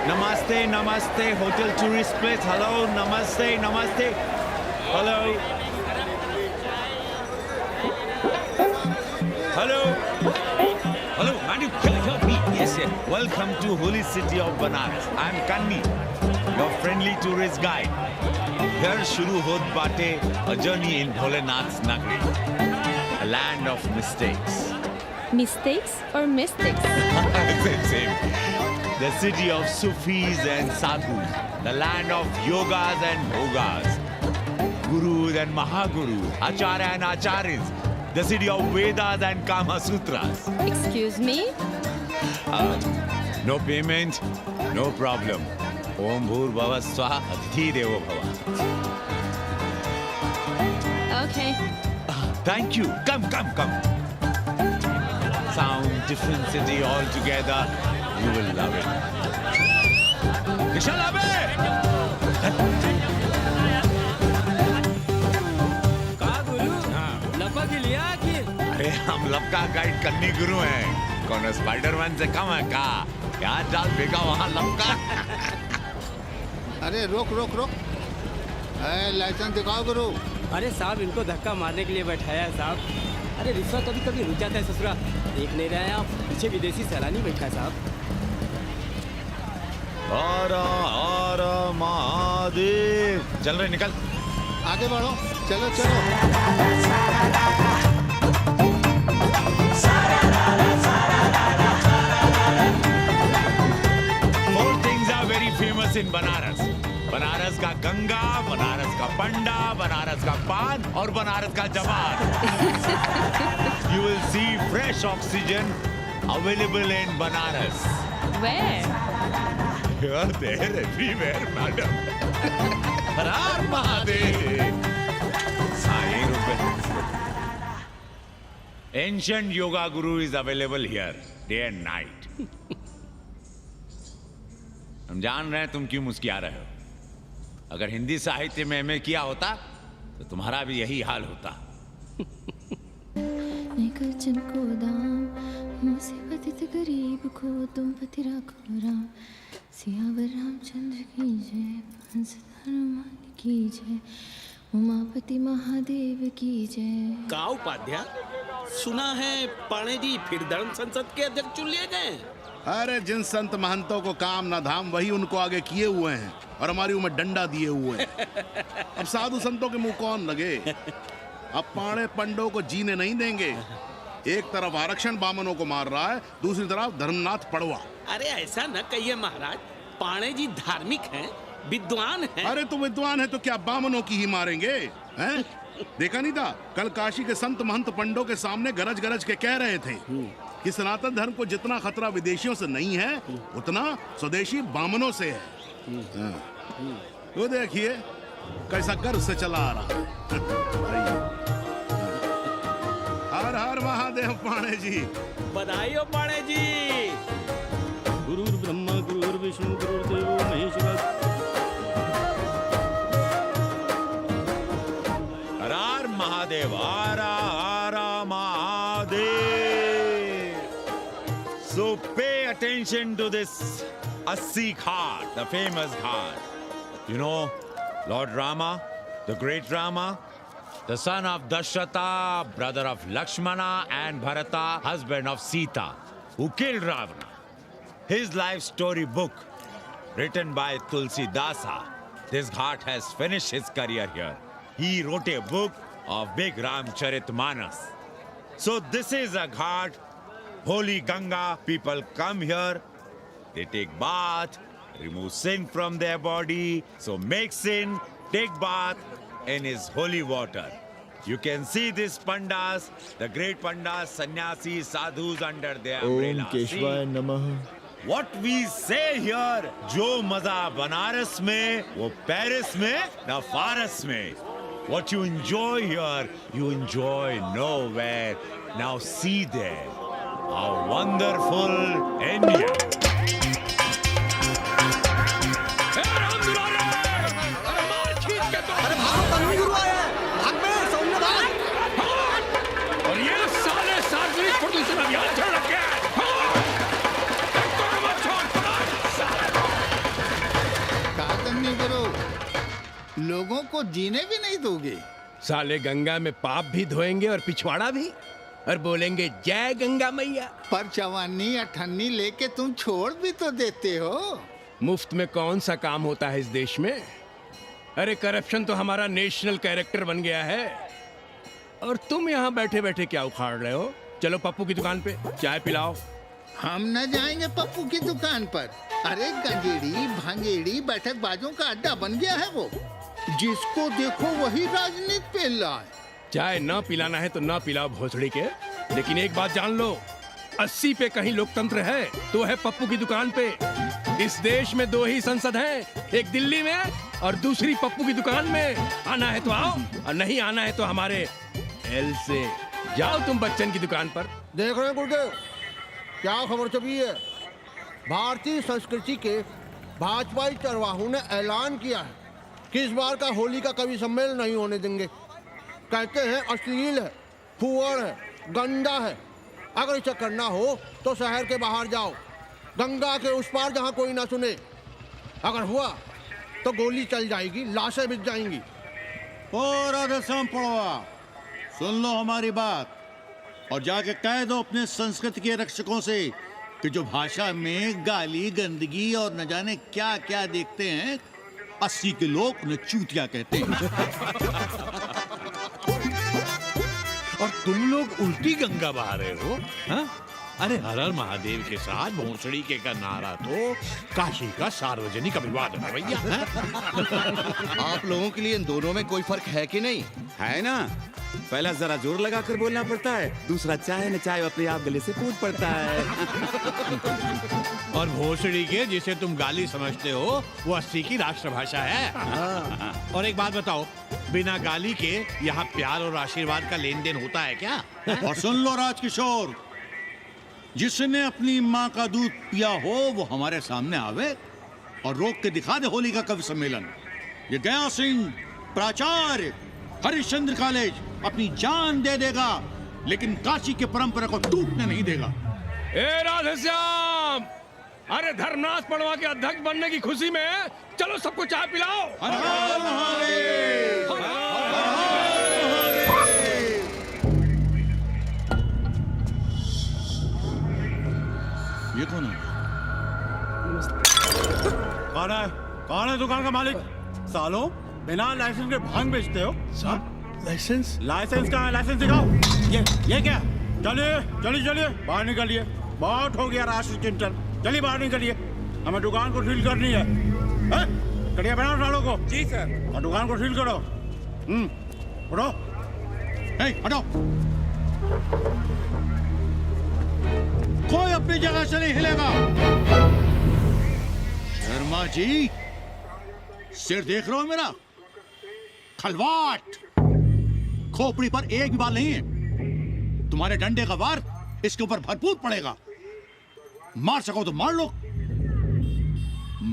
Namaste, namaste, hotel tourist place. Hello, namaste, namaste. Hello. Hello. Hello, man, you can't help me. Yes, yes. Welcome to holy city of Banaras. I'm Kanni, your friendly tourist guide. Here shuru hot baate a journey in Bholenath's Nagari, a land of mistakes. Mistakes or mystics? Same. The city of Sufis and Sadhus, the land of yogas and bhogas, gurus and mahagurus, acharya and acharyas, the city of Vedas and Kama Sutras. Excuse me? No payment, no problem. Om Bhur Bhava Swaha Adhi Devo Bhava. Okay. Thank you. Come. Sound, different city altogether. You will love it. Kishal Abe! कहा गुरु लपक लिया कि अरे हम लपका guide करनी गुरु हैं। कौन स्पाइडरमैन से कम है का? यहाँ जाल फेंका वहाँ लपका। अरे रोक लाइसेंस दिखाओ गुरु। अरे साहब इनको धक्का मारने के लिए बैठाया है साहब। अरे रिश्वत कभी कभी रुक जाता है ससुरा। देख नहीं रहे हैं आप, पीछे विदेशी सैलानी बैठा है साहब। हर हर महादेव। चल रहे निकल। आगे बढ़ो, चलो। Four things are very famous in Banaras. Banaras का गंगा, बनारस का पंडा, बनारस का पान और बनारस का जवान. You will see fresh oxygen available in Banaras. Where? Here, there, everywhere, madam. Har Har Mahadev. Ancient yoga guru is available here, day and night. हम जान रहे हैं तुम क्यों मुस्कुरा रहे हो. अगर हिंदी साहित्य में एमए किया होता तो तुम्हारा भी यही हाल होता. को दाम मुसीबत गरीब को तुम पति राखो राम सियावर रामचंद्र की जय हंस हनुमान की जय उमापति महादेव की जय. का उपाध्याय सुना है पाणे जी फिर धर्म संसद के अध्यक्ष चुन लिए गए. अरे जिन संत महंतों को काम न धाम वही उनको आगे किए हुए हैं और हमारी उम्र डंडा दिए हुए हैं. अब साधु संतों के मुंह कौन लगे. अब पाणे पंडों को जीने नहीं देंगे. एक तरफ आरक्षण बामनों को मार रहा है, दूसरी तरफ धर्मनाथ पड़वा. अरे ऐसा न कहिए महाराज, पाणे जी धार्मिक हैं, विद्वान हैं. अरे तो विद्वान है तो क्या बामनों की ही मारेंगे हैं? देखा नहीं था कल काशी के संत महंत पंडों के सामने गरज गरज के कह रहे थे कि सनातन धर्म को जितना खतरा विदेशियों से नहीं है उतना स्वदेशी बामनों से है. वो देखिए कैसा गर्व से चला आ रहा. हर हर महादेव पाणे जी. बधाई हो पाणे जी. गुरुर् ब्रह्मा गुरुर्विष्णु गुरुर्देवो महेश्वर. हर हर महादेव. हर हर Mahadev. So pay attention to this Assi Ghat, the famous ghat. You know, Lord Rama, the great Rama, the son of Dashrata, brother of Lakshmana and Bharata, husband of Sita, who killed Ravana. His life story book, written by Tulsi Dasa. This ghat has finished his career here. He wrote a book of big Ramcharitmanas. So this is a ghat, holy Ganga. People come here, they take bath, remove sin from their body. So make sin, take bath in his holy water. You can see these pandas, the great pandas, sannyasis, sadhus under their umbrella. ओम केशवाय नमः. What we say here, जो मजा बनारस में, वो Paris में, न फारस में. What you enjoy here, you enjoy nowhere. Now see there, how wonderful India. और ये साले सार्वजनिक प्रदूषण अभियान चल रखे हैं. लोगों को जीने भी नहीं दोगे। साले गंगा में पाप भी धोएंगे और पिछवाड़ा भी, और बोलेंगे जय गंगा मैया। पर चवानी अठन्नी लेके तुम छोड़ भी तो देते हो। मुफ्त में कौन सा काम होता है इस देश में? अरे करप्शन तो हमारा नेशनल कैरेक्टर बन गया है। और तुम यहाँ बैठे बैठे क्या उखाड़ रहे हो? चलो पप्पू की दुकान पे चाय पिलाओ। हम न जाएंगे पप्पू की दुकान पर। अरे गंजेड़ी भांगेड़ी बैठक बाजों का अड्डा बन गया है वो। जिसको देखो वही राजनीति पेल रहा है। चाय न पिलाना है तो न पिलाओ भोसड़ी के, लेकिन एक बात जान लो, 80 पे कहीं लोकतंत्र है तो है पप्पू की दुकान पे। इस देश में 2 ही संसद हैं, एक दिल्ली में और दूसरी पप्पू की दुकान में। आना है तो आओ और नहीं आना है तो हमारे एल से जाओ तुम बच्चन की दुकान पर। देख रहे हैं गुरुदेव, क्या खबर छपी है? भारतीय संस्कृति के भाजपाई चरवाहों ने ऐलान किया है कि इस बार का होली का कवि सम्मेलन नहीं होने देंगे। कहते हैं अश्लील है, फुअर है, गंदा है। अगर इसे करना हो तो शहर के बाहर जाओ, गंगा के उस पार जहाँ कोई ना सुने। अगर हुआ तो गोली चल जाएगी, लाशें बिक जाएंगी। ओ राधेश्याम पड़वा, सुन लो हमारी बात और जाके कह दो अपने संस्कृति के रक्षकों से कि जो भाषा में गाली गंदगी और न जाने क्या क्या देखते हैं, 80 के लोग उन्हें चूतिया कहते हैं। और तुम लोग उल्टी गंगा बहा रहे हो, हाँ? अरे हर हर महादेव के साथ भोंसड़ी के का नारा तो काशी का सार्वजनिक अभिवादन है भैया। आप लोगों के लिए इन दोनों में कोई फर्क है कि नहीं? है ना, पहला जरा जोर लगा कर बोलना पड़ता है, दूसरा चाहे न चाहे अपने आप गले से कूद पड़ता है। और भोसड़ी के जिसे तुम गाली समझते हो वो 80 की राष्ट्रभाषा है। और एक बात बताओ, बिना गाली के यहाँ प्यार और आशीर्वाद का लेन देन होता है क्या? और सुन लो राजकिशोर, जिसने अपनी माँ का दूध पिया हो वो हमारे सामने आवे और रोक के दिखा दे होली का कवि सम्मेलन। ये गया सिंह प्राचार्य हरिश्चंद्र कॉलेज अपनी जान दे देगा, लेकिन काशी के परंपरा को टूटने नहीं देगा। ए राधेश्याम, अरे धर्मनाथ पड़वा के अध्यक्ष बनने की खुशी में चलो सबको चाय पिलाओ। हर हर महादेव, हर हर महादेव। ये कौन है? कौन है दुकान का मालिक? सालों बिना लाइसेंस के भांग बेचते हो? लाइसेंस? लाइसेंस कहाँ है? लाइसेंस दिखाओ। ये क्या? चलिए चलिए चलिए बाहर निकलिए। बहुत हो गया राष्ट्रीय चिंतन, चलिए बाहर निकलिए। हमें दुकान को सील करनी है। कड़िया बनाओ सालों को। जी सर। और दुकान को सील करो। उठो। हटो। कोई अपनी जगह से नहीं हिलेगा। शर्मा जी, सिर देख रहे हो मेरा? खलवाट, खोपड़ी पर एक भी बाल नहीं है। तुम्हारे डंडे का वार इसके ऊपर भरपूर पड़ेगा। मार सको तो मार लो,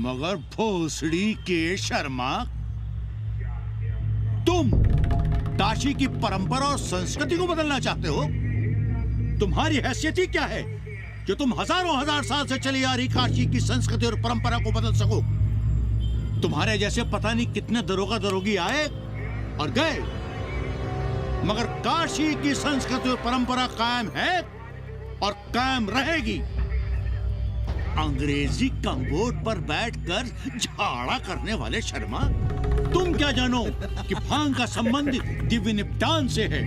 मगर भोसड़ी के शर्मा, तुम काशी की परंपरा और संस्कृति को बदलना चाहते हो? तुम्हारी हैसियत ही क्या है जो तुम हजारों हजार साल से चली आ रही काशी की संस्कृति और परंपरा को बदल सको? तुम्हारे जैसे पता नहीं कितने दरोगा दरोगी आए और गए, मगर काशी की संस्कृति और परंपरा कायम है और कायम रहेगी। अंग्रेजी कम्बोर्ड पर बैठकर झाड़ा करने वाले शर्मा, तुम क्या जानो कि भांग का संबंध दिव्य निपटान से है।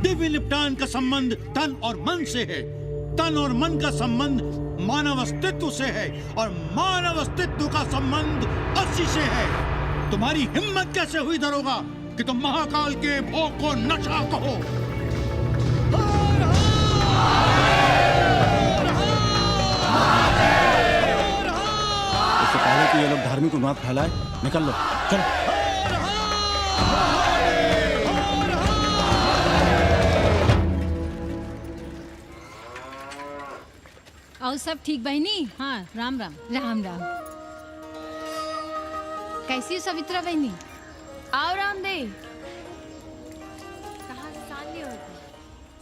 दिव्य निपटान का संबंध तन और मन से है। तन और मन का संबंध मानव अस्तित्व से है और मानव अस्तित्व का संबंध 80 से है। तुम्हारी हिम्मत कैसे हुई दरोगा कि तुम महाकाल के भोग को नशा कहो? इससे पहले कि ये लोग धार्मिक उन्माद फैलाए, निकल लो, चलो। और सब ठीक बहनी? हाँ, राम राम। राम राम। कैसी है सवित्रा बहनी? आओ रामदेव। कहाँ से साल लिए होते?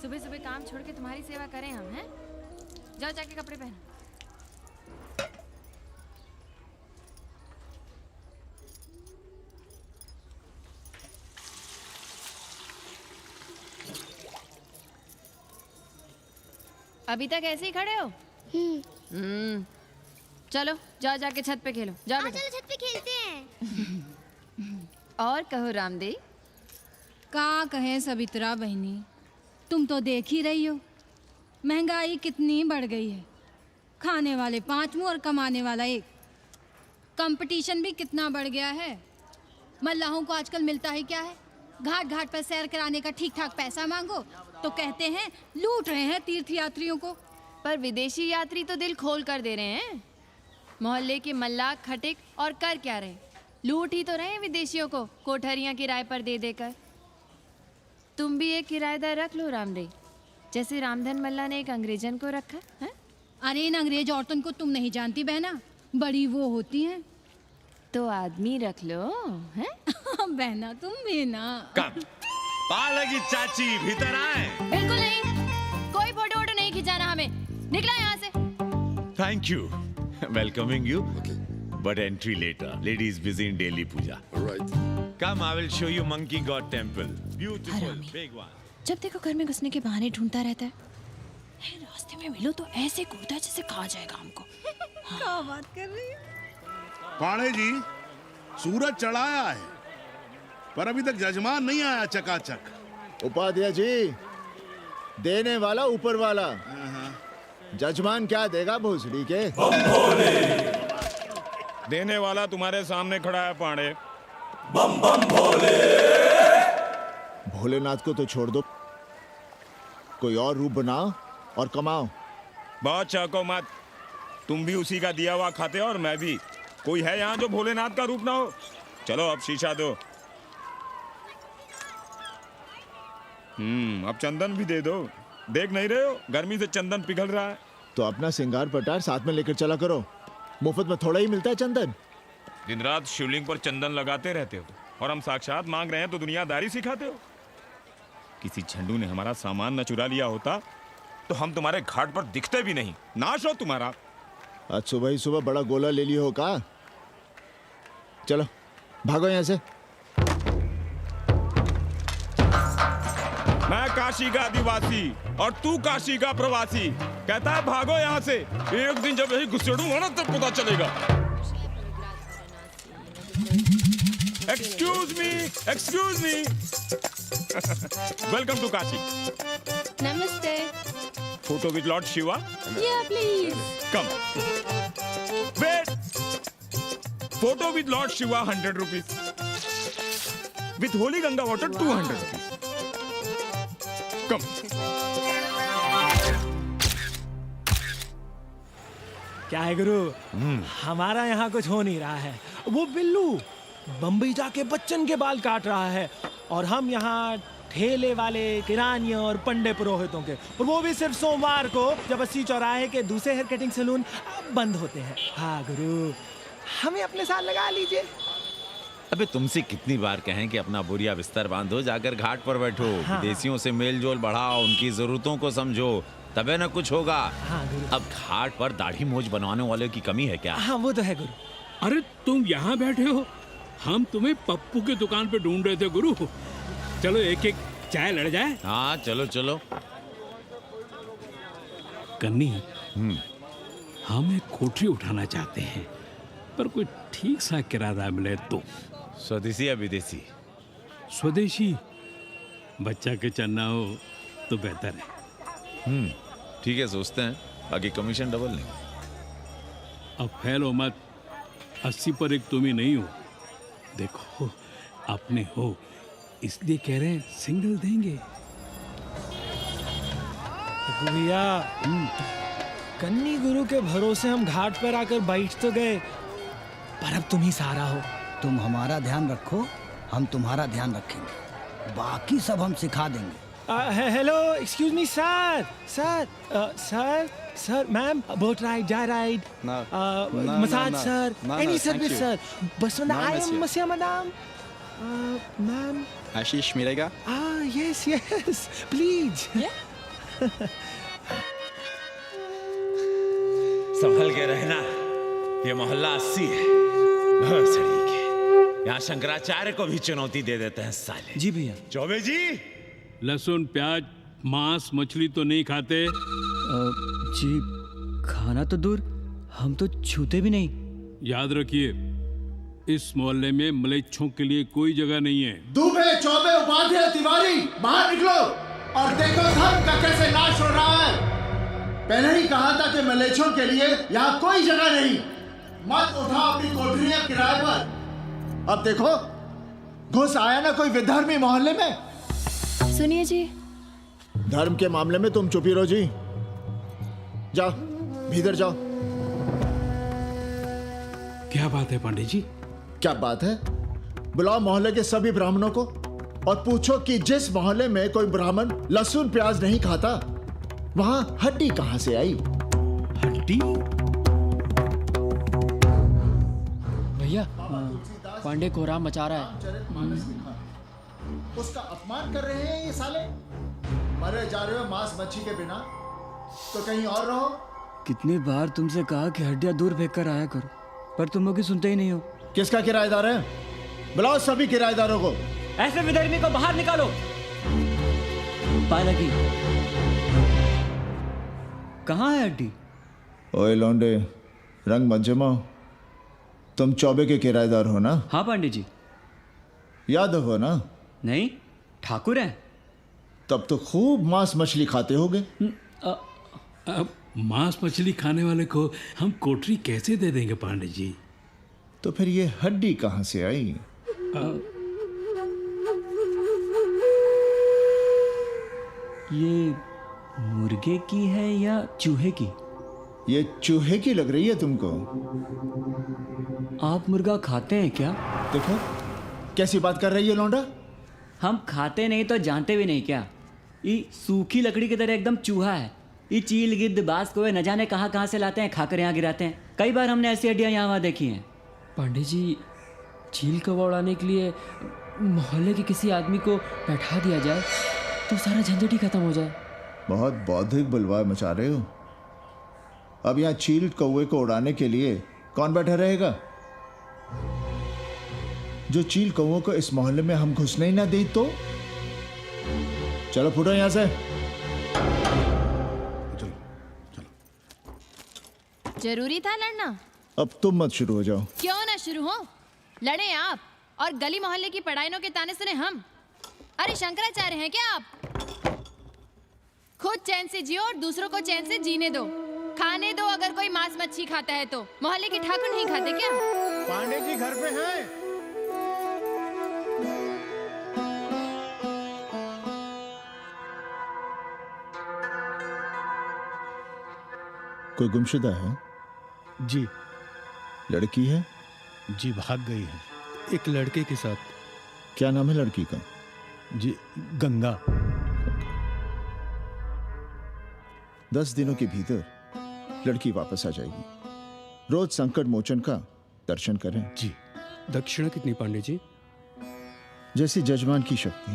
सुबह सुबह काम छोड़ के तुम्हारी सेवा करें हम, हैं? जाओ जाके कपड़े पहनो। अभी तक ऐसे ही खड़े हो? चलो जाओ जाके छत पे खेलो, जाओ बेटा। चलो छत पे खेलते हैं। और कहो रामदेव। का कहे सवित्रा बहनी, तुम तो देख ही रही हो महंगाई कितनी बढ़ गई है। खाने वाले 5 मुंह और कमाने वाला 1। कंपटीशन भी कितना बढ़ गया है। मल्लाहों को आजकल मिलता ही क्या है, घाट घाट पर सैर कराने का ठीक ठाक पैसा मांगो तो कहते हैं लूट रहे हैं तीर्थ यात्रियों को। पर विदेशी यात्री तो दिल खोल कर दे रहे हैं। मोहल्ले के मल्लाह खटिक और कर क्या रहे, लूट ही तो रहे हैं विदेशियों को कोठरियां किराए पर दे देकर। तुम भी एक किराएदार रख लो रामदेव, जैसे रामधन मल्ला ने एक अंग्रेजन को रखा है। अरे इन अंग्रेज औरतों को तुम नहीं जानती बहना, बड़ी वो होती हैं। तो आदमी रख लो हैं? बहना तुम भी ना। कम पालगी चाची भीतर आए। बिल्कुल नहीं, कोई फोटो वोटो नहीं खिंचाना हमें, निकला यहाँ से। Thank you. Welcoming you. But entry later. Ladies busy in daily puja. All right. Come, I will show you Monkey God Temple. Beautiful, big one. जब देखो घर में घुसने के बहाने ढूंढता रहता है। रास्ते में मिलो तो ऐसे कूदता है जैसे खा जाएगा हमको। क्या बात कर रही है? पाणे जी, सूरज चढ़ाया है पर अभी तक जजमान नहीं आया चकाचक। उपाध्याय जी, देने वाला ऊपर वाला, जजमान क्या देगा भोसड़ी के। देने वाला तुम्हारे सामने खड़ा है पांडे। बम बम भोले। भोलेनाथ को तो छोड़ दो, कोई और रूप बनाओ और कमाओ। बहुत चाको मत, तुम भी उसी का दिया हुआ खाते हो और मैं भी। कोई है यहाँ जो भोलेनाथ का रूप ना हो? चलो अब शीशा दो। अब चंदन भी दे दो। देख नहीं रहे हो गर्मी से चंदन पिघल रहा है। तो अपना सिंगार पटार साथ में लेकर चला करो, मुफ्त में थोड़ा ही मिलता है चंदन। दिन रात शिवलिंग पर चंदन लगाते रहते हो और हम साक्षात मांग रहे हैं तो दुनियादारी सिखाते हो। किसी झंडू ने हमारा सामान न चुरा लिया होता तो हम तुम्हारे घाट पर दिखते भी नहीं। नाश हो तुम्हारा। आज सुबह ही सुबह बड़ा गोला ले लियो हो का। चलो भागो यहाँ से। मैं काशी का आदिवासी और तू काशी का प्रवासी। कहता है भागो यहाँ से। एक दिन जब यही घुसेड़ूंगा ना तब पता चलेगा। Excuse me welcome to Kashi. नमस्ते। Photo with Lord Shiva. Yeah, please. Come wait. Photo with Lord Shiva 100 rupees, with holy Ganga water 200 rupees. Come. क्या है गुरु, हमारा यहाँ कुछ हो नहीं रहा है। वो बिल्लू बम्बई जाके बच्चन के बाल काट रहा है और हम यहाँ ठेले वाले, किरानियों और पंडे पुरोहितों के, और वो भी सिर्फ सोमवार को जब 80 चौराहे के दूसरे हेयर कटिंग सैलून बंद होते हैं। हाँ गुरु, हमें अपने साथ लगा लीजिए। अबे तुमसे कितनी बार कहें कि अपना बोरिया बिस्तर बांधो, जाकर घाट पर बैठो। हाँ। विदेशियों से मेल जोल बढ़ाओ, उनकी जरूरतों को समझो, तबे ना कुछ होगा। हाँ गुरु। अब घाट पर दाढ़ी मूछ बनवाने वाले की कमी है क्या? हाँ वो तो है गुरु। अरे तुम यहाँ बैठे हो, हम तुम्हें पप्पू की दुकान पे ढूंढ रहे थे गुरु। चलो एक एक चाय लड़ जाए। हाँ चलो चलो। कन्नी, हम एक कोठरी उठाना चाहते हैं पर कोई ठीक सा किराया मिले तो। स्वदेशी या विदेशी? स्वदेशी। बच्चा के चन्ना हो तो बेहतर है। ठीक है, सोचते हैं, बाकी कमीशन डबल नहीं। अब फैलो मत, 80 पर एक तुम ही नहीं हो। देखो अपने हो इसलिए कह रहे हैं, सिंगल देंगे। भैया, कन्नी गुरु के भरोसे हम घाट पर आकर बैठ तो गए, पर अब तुम ही सहारा हो। तुम हमारा ध्यान रखो, हम तुम्हारा ध्यान रखेंगे, बाकी सब हम सिखा देंगे। Hello, excuse me sir. Sir, ma'am, boat ride, जा ride, massage sir, any service sir. बस आई एम मसिया मैडम। मैम, आशीष मिलेगा? Yes please. संभल के रहना, ये मोहल्ला 80 है। यहाँ शंकराचार्य को भी चुनौती दे देते हैं साले। जी भैया। चौबे जी, लहसुन प्याज मांस मछली तो नहीं खाते? जी खाना तो दूर, हम तो छूते भी नहीं। याद रखिए, इस मोहल्ले में मलेच्छों के लिए कोई जगह नहीं है। दुबे, चौबे, उपाध्याय, तिवारी, बाहर निकलो और देखो धर्म का कैसे नाश हो रहा है। पहले ही कहा था कि मलेच्छों के लिए यहाँ कोई जगह नहीं। मत उठाओ अपनी कोठरियां किराए पर। अब देखो घुस आया ना कोई विधर्मी मोहल्ले में। सुनिए जी, धर्म के मामले में तुम चुप ही रहो जी। जाओ भीतर जाओ। क्या बात है पंडित जी? क्या बात है? बुलाओ मोहल्ले के सभी ब्राह्मणों को और पूछो कि जिस मोहल्ले में कोई ब्राह्मण लहसुन प्याज नहीं खाता, वहां हड्डी कहां से आई? हड्डी? भैया, पांडे कोहराम मचा रहा है। उसका अपमान कर रहे हैं ये साले। मरे जा रहे हो मांस मच्छी के बिना, तो कहीं और रहो। कितनी बार तुमसे कहा कि हड्डियां दूर फेंक कर आया करो, पर तुम लोग सुनते ही नहीं हो। किसका किराएदार है? बुलाओ सभी किराएदारों को। ऐसे विधर्मी को बाहर निकालो। पालकी, कहाँ है हड्डी? ओए लौंडे, रंग मत जमाओ। तुम चौबे के किराएदार हो ना? हाँ पंडित जी। यादव हो ना? नहीं, ठाकुर हैं। तब तो खूब मांस मछली खाते होगे। अब मांस मछली खाने वाले को हम कोठरी कैसे दे देंगे पांडित जी? तो फिर ये हड्डी कहां से आई? ये मुर्गे की है या चूहे की? ये चूहे की लग रही है तुमको। आप मुर्गा खाते हैं क्या? देखो कैसी बात कर रही है लौंडा। हम खाते नहीं तो जानते भी नहीं क्या? ये सूखी लकड़ी की तरह एकदम चूहा है। ये चील गिद्ध बाज को न जाने कहाँ से लाते हैं, खाकर यहाँ गिराते हैं। कई बार हमने ऐसी हड्डियाँ यहाँ वहाँ देखी हैं। पांडे जी, चील कौवा उड़ाने के लिए मोहल्ले के किसी आदमी को बैठा दिया जाए तो सारा झंझट ही खत्म हो जाए। बहुत बौद्धिक बुलवा मचा रहे हो। अब यहाँ चील कौवे को उड़ाने के लिए कौन बैठा रहेगा? जो चील कौवों को इस मोहल्ले में हम घुसने ही ना दें तो? चलो फुटो यहाँ से। जरूरी था लड़ना? अब तुम मत शुरू हो जाओ। क्यों ना शुरू हो? लड़े आप और गली मोहल्ले की पढ़ाइयों के ताने सुने हम। अरे शंकराचार्य हैं क्या आप? खुद चैन से जियो और दूसरों को चैन से जीने दो। खाने दो अगर कोई मांस मच्छी खाता है तो। मोहल्ले के ठाकुर नहीं खाते क्या? पांडे जी घर पे हैं? कोई गुमशुदा है? जी। लड़की है? जी भाग गई है एक लड़के के साथ। क्या नाम है लड़की का? जी गंगा। 10 दिनों के भीतर लड़की वापस आ जाएगी। रोज संकट मोचन का दर्शन करें। जी। दक्षिणा कितनी पांडे जी? जैसी जजमान की शक्ति।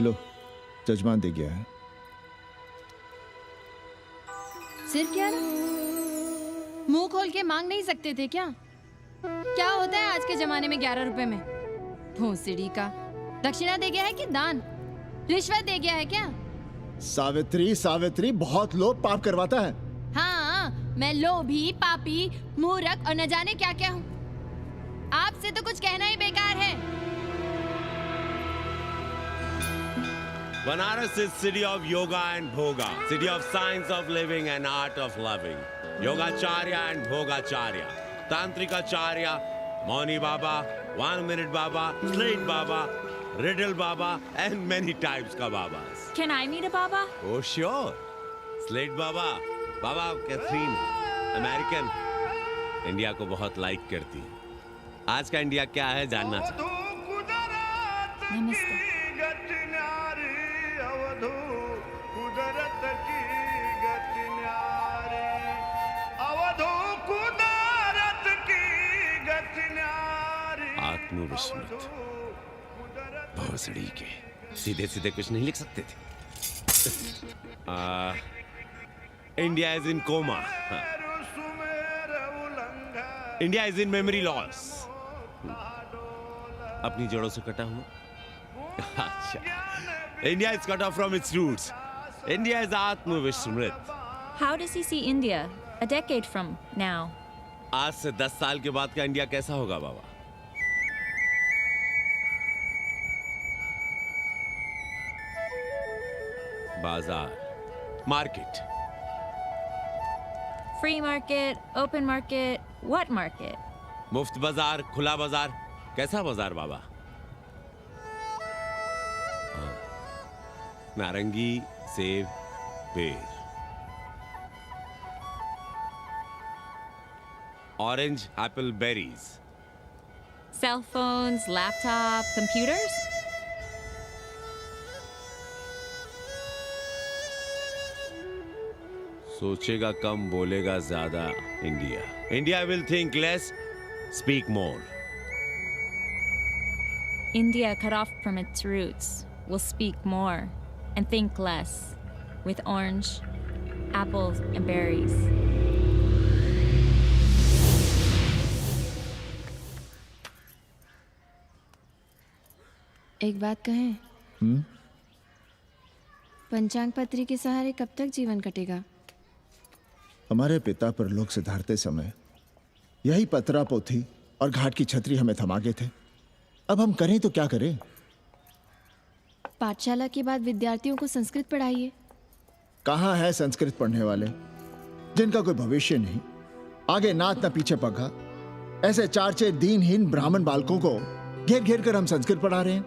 लो, जजमान दे गया है। सिर क्या? मुंह खोल के मांग नहीं सकते थे क्या? क्या होता है आज के जमाने में 11 रुपए में? भोंसड़ी का। दक्षिणा दे गया है कि दान? रिश्वत दे गया है क्या? सावित्री, सावित्री बहुत लोभ पाप करवाता है। हाँ, मैं लोभी, पापी, मूर्ख और न जाने क्या क्या हूँ। आपसे तो कुछ कहना ही बेकार है। Banaras is city of yoga and bhoga, city of science of living and art of loving. Yogacharya and Bhogacharya, Tantrikacharya, Mauni Baba, 1 Minute Baba, Slate Baba, Riddle Baba, and many types ka Babas. Can I meet a Baba? Oh sure, Slate Baba, Baba Catherine, American, India को बहुत like करती है। आज का India क्या है जानना चाहता हूँ। नमस्ते। आत्मविस्मृत भोसड़ी के सीधे सीधे कुछ नहीं लिख सकते थे। India is in coma. India is in memory loss. अपनी जड़ों से कटा हुआ, India is cut off from its roots. India is Atma Vishmrit. How does he see India a decade from now? आज से 10 साल के बाद का इंडिया कैसा होगा बाबा? बाजार, market. Free market, open market, what market? मुफ्त बाजार, खुला बाजार. कैसा बाजार बाबा? नारंगी, सेब, बेर. Orange, apple, berries. Cell phones, laptop, computers? सोचेगा कम, बोलेगा ज्यादा. India. India will think less, speak more. India, cut off from its roots, will speak more and think less, with orange, apples, and berries. एक बात कहें? पंचांग पत्री के सहारे कब तक जीवन कटेगा? हमारे पिता परलोक से धारते समय यही पतरा पोथी और घाट की छतरी हमें थमा गए थे. अब हम करें तो क्या करें? पाठशाला के बाद विद्यार्थियों को संस्कृत पढ़ाइए. कहाँ है संस्कृत पढ़ने वाले जिनका कोई भविष्य नहीं, आगे नात न पीछे पगा. ऐसे 4 दीनहीन ब्राह्मण बालकों को घेर घेर कर हम संस्कृत पढ़ा रहे हैं.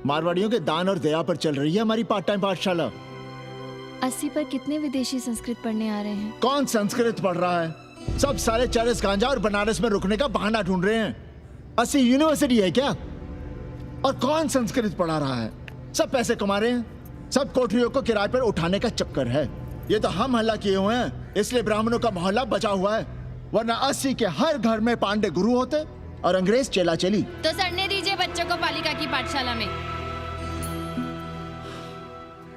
मारवाड़ियों के दान और दया पर चल रही है हमारी पार्ट टाइम पाठशाला. 80 पर कितने विदेशी संस्कृत पढ़ने आ रहे हैं? कौन संस्कृत पढ़ रहा है? सब सारे चरस गांजा और बनारस में रुकने का बहाना ढूंढ रहे हैं. 80 यूनिवर्सिटी है क्या? और कौन संस्कृत पढ़ा रहा है? सब पैसे कमा रहे हैं. सब कोठरियों को किराए पर उठाने का चक्कर है. ये तो हम हल्ला किए हुए हैं, इसलिए ब्राह्मणों का मोहल्ला बचा हुआ है. वरना 80 के हर घर में पांडे गुरु होते और अंग्रेज चेला चली. तो सड़ने दीजिए बच्चों को पालिका की पाठशाला में.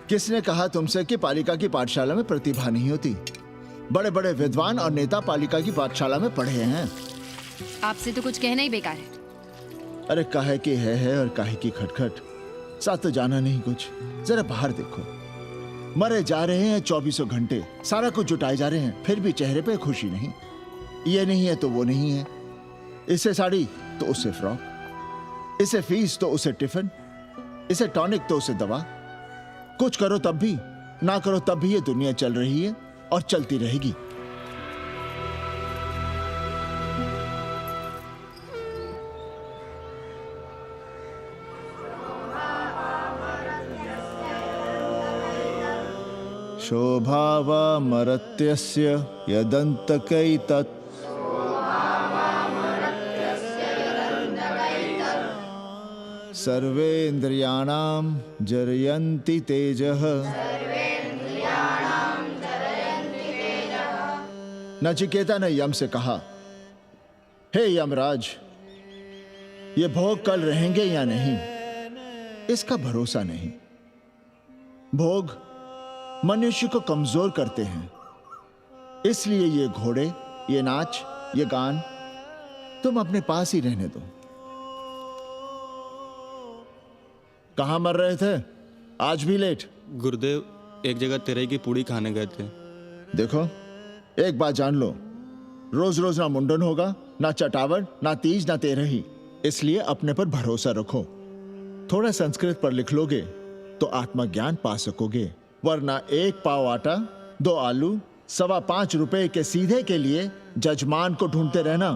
किसने कहा तुमसे कि पालिका की पाठशाला में प्रतिभा नहीं होती? बड़े बड़े विद्वान और नेता पालिका की पाठशाला में पढ़े हैं. आपसे तो कुछ कहना ही बेकार है. अरे काहे की है और काहे की खटखट. साथ तो जाना नहीं कुछ. जरा बाहर देखो, मरे जा रहे हैं 24 घंटे. सारा कुछ जुटाए जा रहे हैं, फिर भी चेहरे पे खुशी नहीं. ये नहीं है तो वो नहीं है. इसे साड़ी तो उससे फ्रॉक, इसे फीस तो उसे टिफिन, इसे टॉनिक तो उसे दवा. कुछ करो तब भी, ना करो तब भी ये दुनिया चल रही है और चलती रहेगी. शोभावा मरत्यस्य यदन्तकैतत् सर्वेन्द्रियाणां जरयन्ति तेजः. नचिकेता ने यम से कहा, हे यमराज, ये भोग कल रहेंगे या नहीं इसका भरोसा नहीं. भोग मनुष्य को कमजोर करते हैं. इसलिए ये घोड़े, ये नाच, ये गान तुम अपने पास ही रहने दो. कहां मर रहे थे? आज भी लेट. गुरुदेव, एक जगह तेरई की पूड़ी खाने गए थे. देखो, एक बात जान लो, रोज रोज ना मुंडन होगा, ना चटावट, ना तीज, ना तेरही. इसलिए अपने पर भरोसा रखो. थोड़ा संस्कृत पर लिख लोगे तो आत्मज्ञान पा सकोगे. वरना 1 पाव आटा, 2 आलू, 5.25 रुपए के सीधे के लिए जजमान को ढूंढते रहना.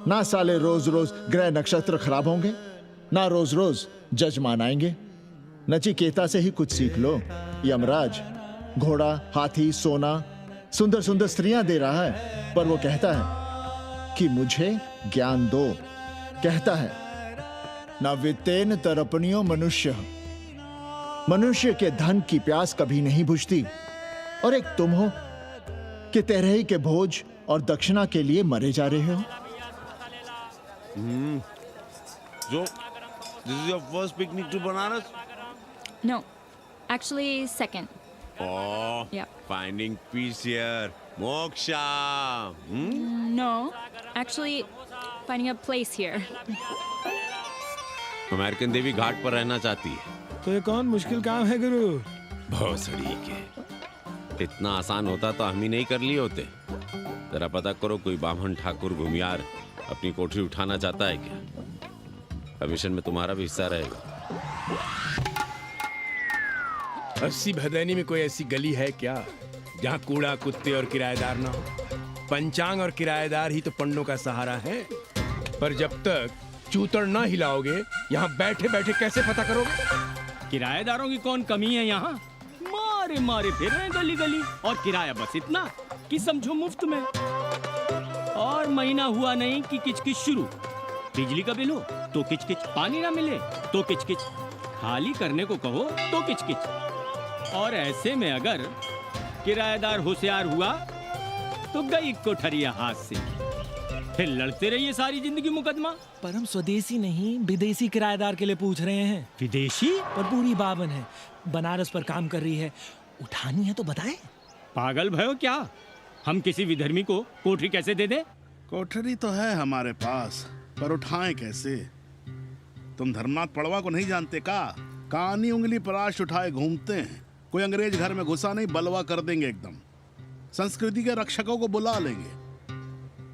ना साले रोज रोज ग्रह नक्षत्र खराब होंगे, ना रोज रोज जजमान आएंगे. नचिकेता से ही कुछ सीख लो. यमराज घोड़ा, हाथी, सोना, सुंदर सुंदर स्त्रियां दे रहा है, पर वो कहता है कि मुझे ज्ञान दो. कहता है ना वित्तेन तरपनियो मनुष्य. मनुष्य के धन की प्यास कभी नहीं बुझती. और एक तुम हो कि तेरही के भोज और दक्षिणा के लिए मरे जा रहे हो. So, this is your first picnic to Banaras? No, actually second. Oh, Yeah. finding peace here. Moksha. No, actually finding a place here. American देवी घाट पर रहना चाहती है। तो ये कौन मुश्किल काम है गुरु? भोसड़ी के, इतना आसान होता तो हम ही नहीं कर लिए होते। जरा पता करो कोई बामन ठाकुर घुमियार अपनी कोठरी उठाना चाहता है क्या? कमीशन में तुम्हारा भी हिस्सा रहेगा। 80 भदैनी में कोई ऐसी गली है क्या जहाँ कूड़ा, कुत्ते और किराएदार ना हो? पंचांग और किराएदार ही तो पंडों का सहारा है। पर जब तक चूतड़ ना हिलाओगे यहाँ बैठे बैठे कैसे पता करोगे? किराएदारों की कौन कमी है यहाँ? मारे मारे फिर रहे गली गली, और किराया बस इतना कि समझो मुफ्त में। और महीना हुआ नहीं कि किचकिच शुरू। बिजली का बिल हो तो किचकिच, पानी ना मिले तो किचकिच, खाली करने को कहो तो किचकिच। और ऐसे में अगर किराएदार होशियार हुआ तो गई कोठरिया हाथ से, फिर लड़ते रहिए सारी जिंदगी मुकदमा। पर हम स्वदेशी नहीं विदेशी किराएदार के लिए पूछ रहे हैं। विदेशी? पर पूरी बावन है, बनारस पर काम कर रही है, उठानी है तो बताएं। पागल भयो क्या? हम किसी विधर्मी को कोठरी कैसे दे दें? कोठरी तो है हमारे पास, पर उठाएं कैसे? तुम धर्मनाथ पड़वा को नहीं जानते का? कानी उंगली पराश उठाए घूमते हैं। कोई अंग्रेज घर में घुसा नहीं, बलवा कर देंगे एकदम। संस्कृति के रक्षकों को बुला लेंगे,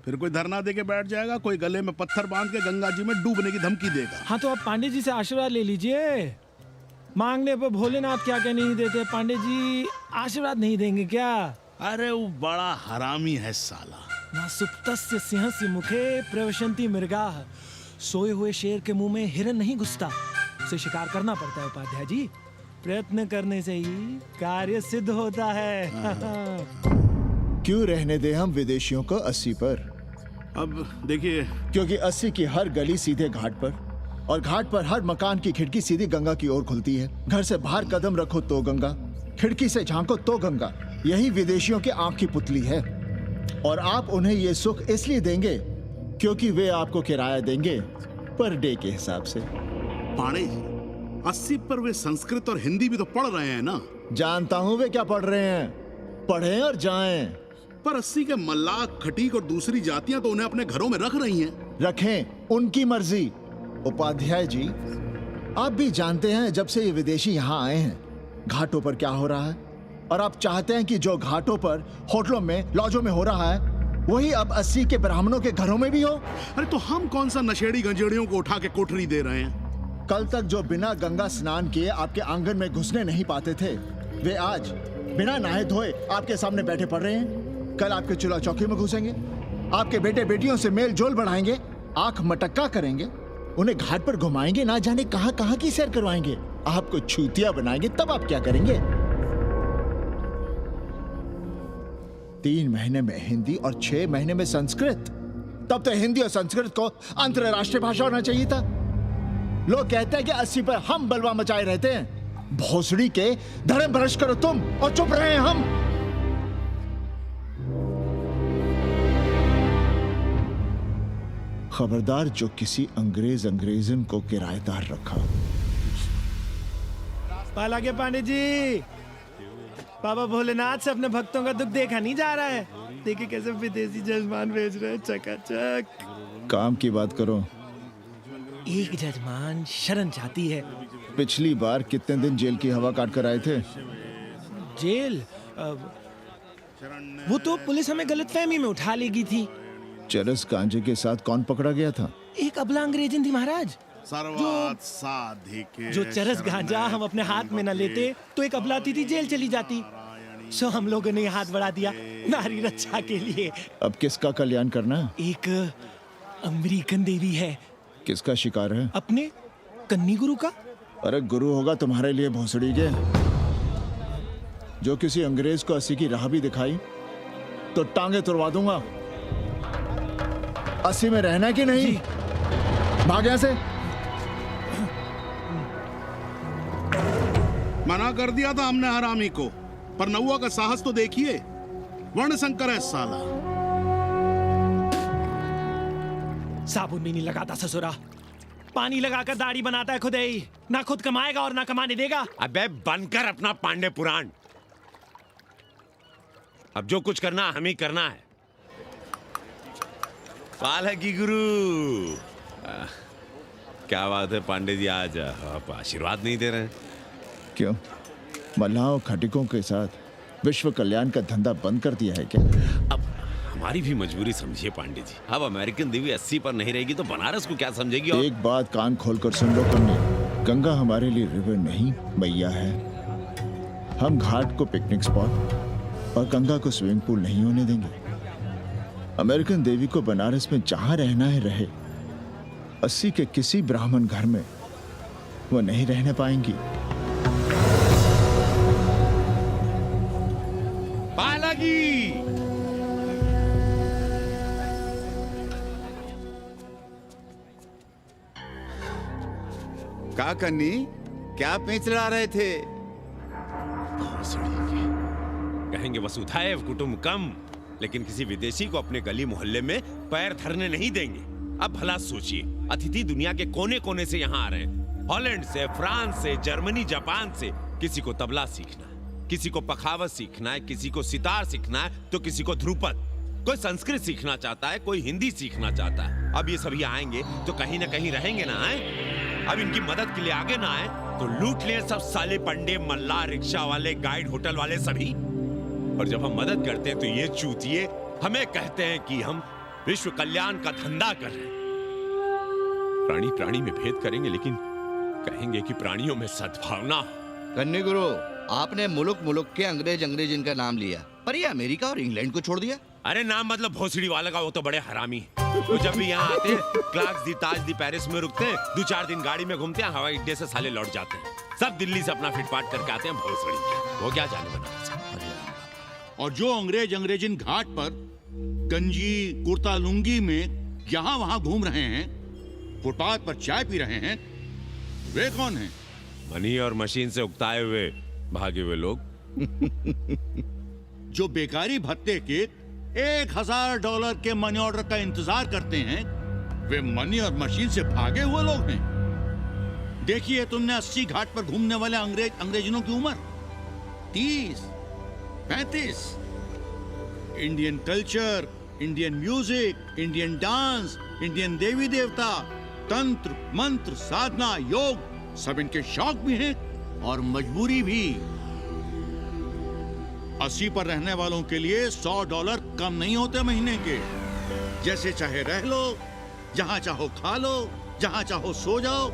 फिर कोई धरना दे के बैठ जाएगा, कोई गले में पत्थर बांध के गंगा जी में डूबने की धमकी देगा। हाँ तो आप पांडे जी से आशीर्वाद ले लीजिए। मांगने पर भोलेनाथ क्या क्या नहीं देते। पांडे जी आशीर्वाद नहीं देंगे क्या? अरे वो बड़ा हरामी है साला। ना सुप्तस्य सिंहस्य मुखे प्रवशन्ति मृगाः। सोए हुए शेर के मुंह में हिरन नहीं घुसता, उसे शिकार करना पड़ता है उपाध्याय जी। प्रयत्न करने से ही कार्य सिद्ध होता है। क्यों रहने दे हम विदेशियों को 80 पर? अब देखिए, क्योंकि 80 की हर गली सीधे घाट पर, और घाट पर हर मकान की खिड़की सीधी गंगा की ओर खुलती है। घर से बाहर कदम रखो तो गंगा, खिड़की से झांको तो गंगा। यही विदेशियों की आंख की पुतली है। और आप उन्हें ये सुख इसलिए देंगे क्योंकि वे आपको किराया देंगे पर डे के हिसाब से। पांडे जी, 80 पर वे संस्कृत और हिंदी भी तो पढ़ रहे हैं ना? जानता हूँ वे क्या पढ़ रहे हैं, पढ़ें और जाएं। पर 80 के मल्लाक, खटीक और दूसरी जातियां तो उन्हें अपने घरों में रख रही हैं। रखें, उनकी मर्जी। उपाध्याय जी, आप भी जानते हैं जब से ये विदेशी यहाँ आए हैं घाटों पर क्या हो रहा है, और आप चाहते हैं कि जो घाटों पर, होटलों में, लॉजों में हो रहा है वही अब 80 के ब्राह्मणों के घरों में भी हो। अरे तो हम कौन सा नशेड़ी गंजेड़ियों को उठा के कोठरी दे रहे हैं? कल तक जो बिना गंगा स्नान किए आपके आंगन में घुसने नहीं पाते थे, वे आज बिना नहाए धोए आपके सामने बैठे पड़ रहे हैं। कल आपके चूल्हा चौकी में घुसेंगे, आपके बेटे बेटियों से मेल जोल बढ़ाएंगे, आंख मटक्का करेंगे, उन्हें घाट पर घुमाएंगे, ना जाने कहां कहां की सैर करवाएंगे, आपको छूतिया बनाएंगे। तब आप क्या करेंगे? 3 महीने में हिंदी और 6 महीने में संस्कृत। तब तो हिंदी और संस्कृत को अंतरराष्ट्रीय भाषा होना चाहिए था। लोग कहते हैं कि 80 पर हम बलवा मचाए रहते हैं। भोसड़ी के, धर्म भ्रष्ट करो तुम और चुप रहे हम। खबरदार जो किसी अंग्रेजन को किराएदार रखा। पाला के पांडे जी, बाबा भोलेनाथ से अपने भक्तों का दुख देखा नहीं जा रहा है। देखिए कैसे विदेशी जजमान भेज रहे हैं, चकाचक। काम की बात करो। एक जजमान शरण चाहती है। पिछली बार कितने दिन जेल की हवा काट कर आए थे? जेल? वो तो पुलिस हमें गलतफहमी में उठा लेगी थी। चरस गांजे के साथ कौन पकड़ा गया था? एक अबला अंग्रेजन थी महाराज। जो चरस गांजा हम अपने हाथ में न लेते तो एक अबलाती थी जेल चली जाती। सो हम लोगों ने हाथ बढ़ा दिया नारी रक्षा के लिए। अब किसका कल्याण करना है? एक अमेरिकन देवी है। किसका शिकार है? अपने कन्नी गुरु का। अरे गुरु होगा तुम्हारे लिए भोसड़ी के। जो किसी अंग्रेज को 80 की राह भी दिखाई तो टांगे तुड़वा दूंगा। 80 में रहना कि नहीं? भाग यहां से। मना कर दिया था हमने हरामी को, पर नौआ का साहस तो देखिए। वर्ण संकर है साला। साबुन भी नहीं लगाता ससुरा, पानी लगाकर दाढ़ी बनाता है खुद ही। ना खुद कमाएगा और ना कमाने देगा। अबे बनकर अपना पांडे पुराण। अब जो कुछ करना हम ही करना है। पाल है की गुरु। क्या बात है पांडे जी, आज आप आशीर्वाद नहीं दे रहे हैं? क्यों, मल्लाहों खटिकों के साथ विश्व कल्याण का धंधा बंद कर दिया है क्या? अब हमारी भी मजबूरी समझिए पांडे जी। अब अमेरिकन देवी 80 पर नहीं रहेगी तो बनारस को क्या समझेगी? और एक बात कान खोलकर सुन लो कन्नी, गंगा हमारे लिए रिवर नहीं मैया है। हम घाट को पिकनिक स्पॉट और गंगा को स्विमिंग पूल नहीं होने देंगे। अमेरिकन देवी को बनारस में जहां रहना है रहे, 80 के किसी ब्राह्मण घर में वो नहीं रहने पाएंगी। पालगी का कन्नी, क्या पेंच ला रहे थे? कहेंगे वसुधैव कुटुंबकम, लेकिन किसी विदेशी को अपने गली मोहल्ले में पैर धरने नहीं देंगे। अब भला सोचिए, अतिथि दुनिया के कोने कोने से यहाँ आ रहे हैं, हॉलैंड से, फ्रांस से, जर्मनी, जापान से। किसी को तबला सीखना है, किसी को पखावत सीखना है, किसी को सितार सीखना है, तो किसी को ध्रुपद। कोई संस्कृत सीखना चाहता है, कोई हिंदी सीखना चाहता है। अब ये सभी आएंगे तो कहीं ना कहीं रहेंगे ना। आए अब इनकी मदद के लिए आगे ना आए तो लूट ले सब साले पंडे, मल्ला, रिक्शा वाले, गाइड, होटल वाले सभी। और जब हम मदद करते हैं तो ये चूतिए हमें कहते हैं कि हम विश्व कल्याण का धंधा कर रहे हैं। प्राणी प्राणी में भेद करेंगे, लेकिन कहेंगे कि प्राणियों में सद्भावना। कन्नी गुरु, आपने मुल्क मुल्क के अंग्रेज इनका नाम लिया, पर ये अमेरिका और इंग्लैंड को छोड़ दिया। अरे नाम मतलब भोसड़ी वाला का, वो तो बड़े हरामी है। वो जब भी यहाँ आते हैं, क्लार्क्स दी, ताज दी, पेरिस में रुकते हैं, 2-4 दिन गाड़ी में घूमते हैं, हवाई अड्डे से साले लौट जाते हैं। सब दिल्ली से अपना फिटपाट करके आते हैं भोसड़ी। वो क्या जाने बनारस। और जो अंग्रेजिन घाट पर गंजी कुर्ता लुंगी में यहाँ वहाँ घूम रहे हैं, फुटपाथ पर चाय पी रहे हैं, वे कौन हैं? मनी और मशीन से उकताए हुए भागे हुए लोग। जो बेकारी भत्ते के $1000 के मनी ऑर्डर का इंतजार करते हैं, वे मनी और मशीन से भागे हुए लोग हैं। देखिए तुमने 80 घाट पर घूमने वाले अंग्रेजों की उम्र 30-35। Indian culture, Indian music, Indian dance, Indian देवी देवता, तंत्र मंत्र, साधना, योग, सब इनके शौक भी हैं और मजबूरी भी। 80 पर रहने वालों के लिए $100 कम नहीं होते महीने के। जैसे चाहे रह लो, जहां चाहो खा लो, जहां चाहो सो जाओ।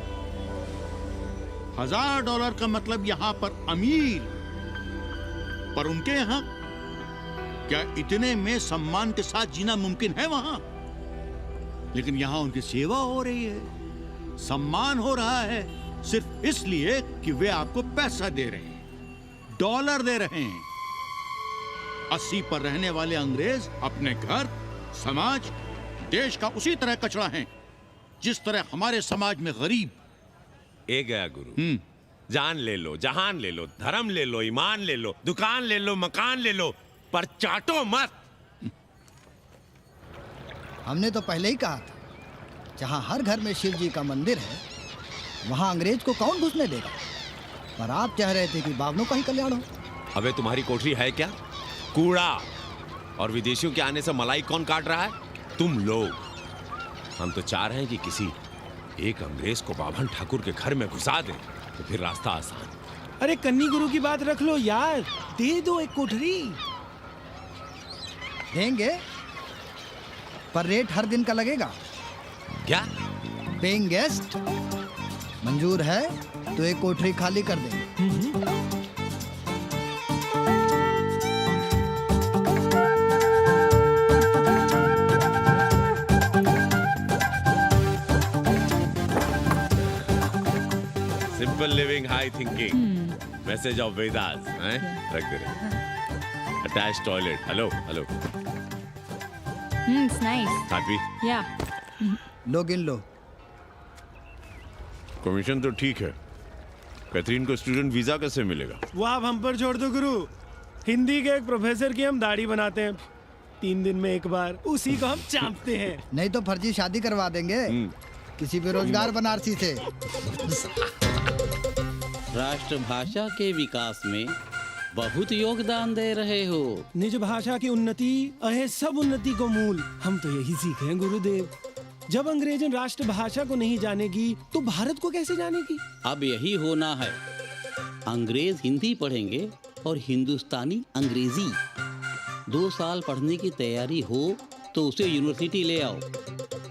$1000 का मतलब यहां पर अमीर, पर उनके यहां क्या इतने में सम्मान के साथ जीना मुमकिन है वहां? लेकिन यहां उनकी सेवा हो रही है, सम्मान हो रहा है, सिर्फ इसलिए कि वे आपको पैसा दे रहे हैं, डॉलर दे रहे हैं। 80 पर रहने वाले अंग्रेज अपने घर, समाज, देश का उसी तरह कचरा हैं, जिस तरह हमारे समाज में गरीब। ए गया गुरु, जान ले लो, जहान ले लो, धर्म ले लो, ईमान ले लो, दुकान ले लो, मकान ले लो, पर चाटो मत। हमने तो पहले ही कहा था, जहां हर घर में शिव जी का मंदिर है, वहां अंग्रेज को कौन घुसने देगा? पर आप चाह रहे थे कि बावनों का ही कल्याण हो। अबे तुम्हारी कोठरी है क्या? कूड़ा। और विदेशियों के आने से मलाई कौन काट रहा है? तुम लोग। हम तो चाह रहे हैं कि किसी एक अंग्रेज को बाभन ठाकुर के घर में घुसा दें, तो फिर रास्ता आसान। अरे कन्नी गुरु की बात रख लो यार, दे दो एक कोठरी। देंगे, पर रेट हर दिन का लगेगा। क्या? पेइंग गेस्ट मंजूर है तो एक कोठरी खाली कर देंगे। Simple living, high thinking, message of Vedas. रख दे रहे। Attach toilet. Hello hello. It's nice. Happy? Yeah. लो गिन लो। कमीशन तो ठीक है, कैथरीन को स्टूडेंट वीजा कैसे मिलेगा? वो आप हम पर छोड़ दो गुरु। हिंदी के एक प्रोफेसर की हम दाढ़ी बनाते हैं 3 दिन में एक बार, उसी को हम चापते हैं। नहीं तो फर्जी शादी करवा देंगे किसी बेरोजगार बनारसी से। राष्ट्रभाषा के विकास में बहुत योगदान दे रहे हो। निज भाषा की उन्नति अहे सब उन्नति को मूल। हम तो यही सीखे हैं गुरुदेव। जब अंग्रेजन राष्ट्रभाषा को नहीं जानेगी तो भारत को कैसे जानेगी? अब यही होना है। अंग्रेज हिंदी पढ़ेंगे और हिंदुस्तानी अंग्रेजी। 2 साल पढ़ने की तैयारी हो तो उसे यूनिवर्सिटी ले आओ,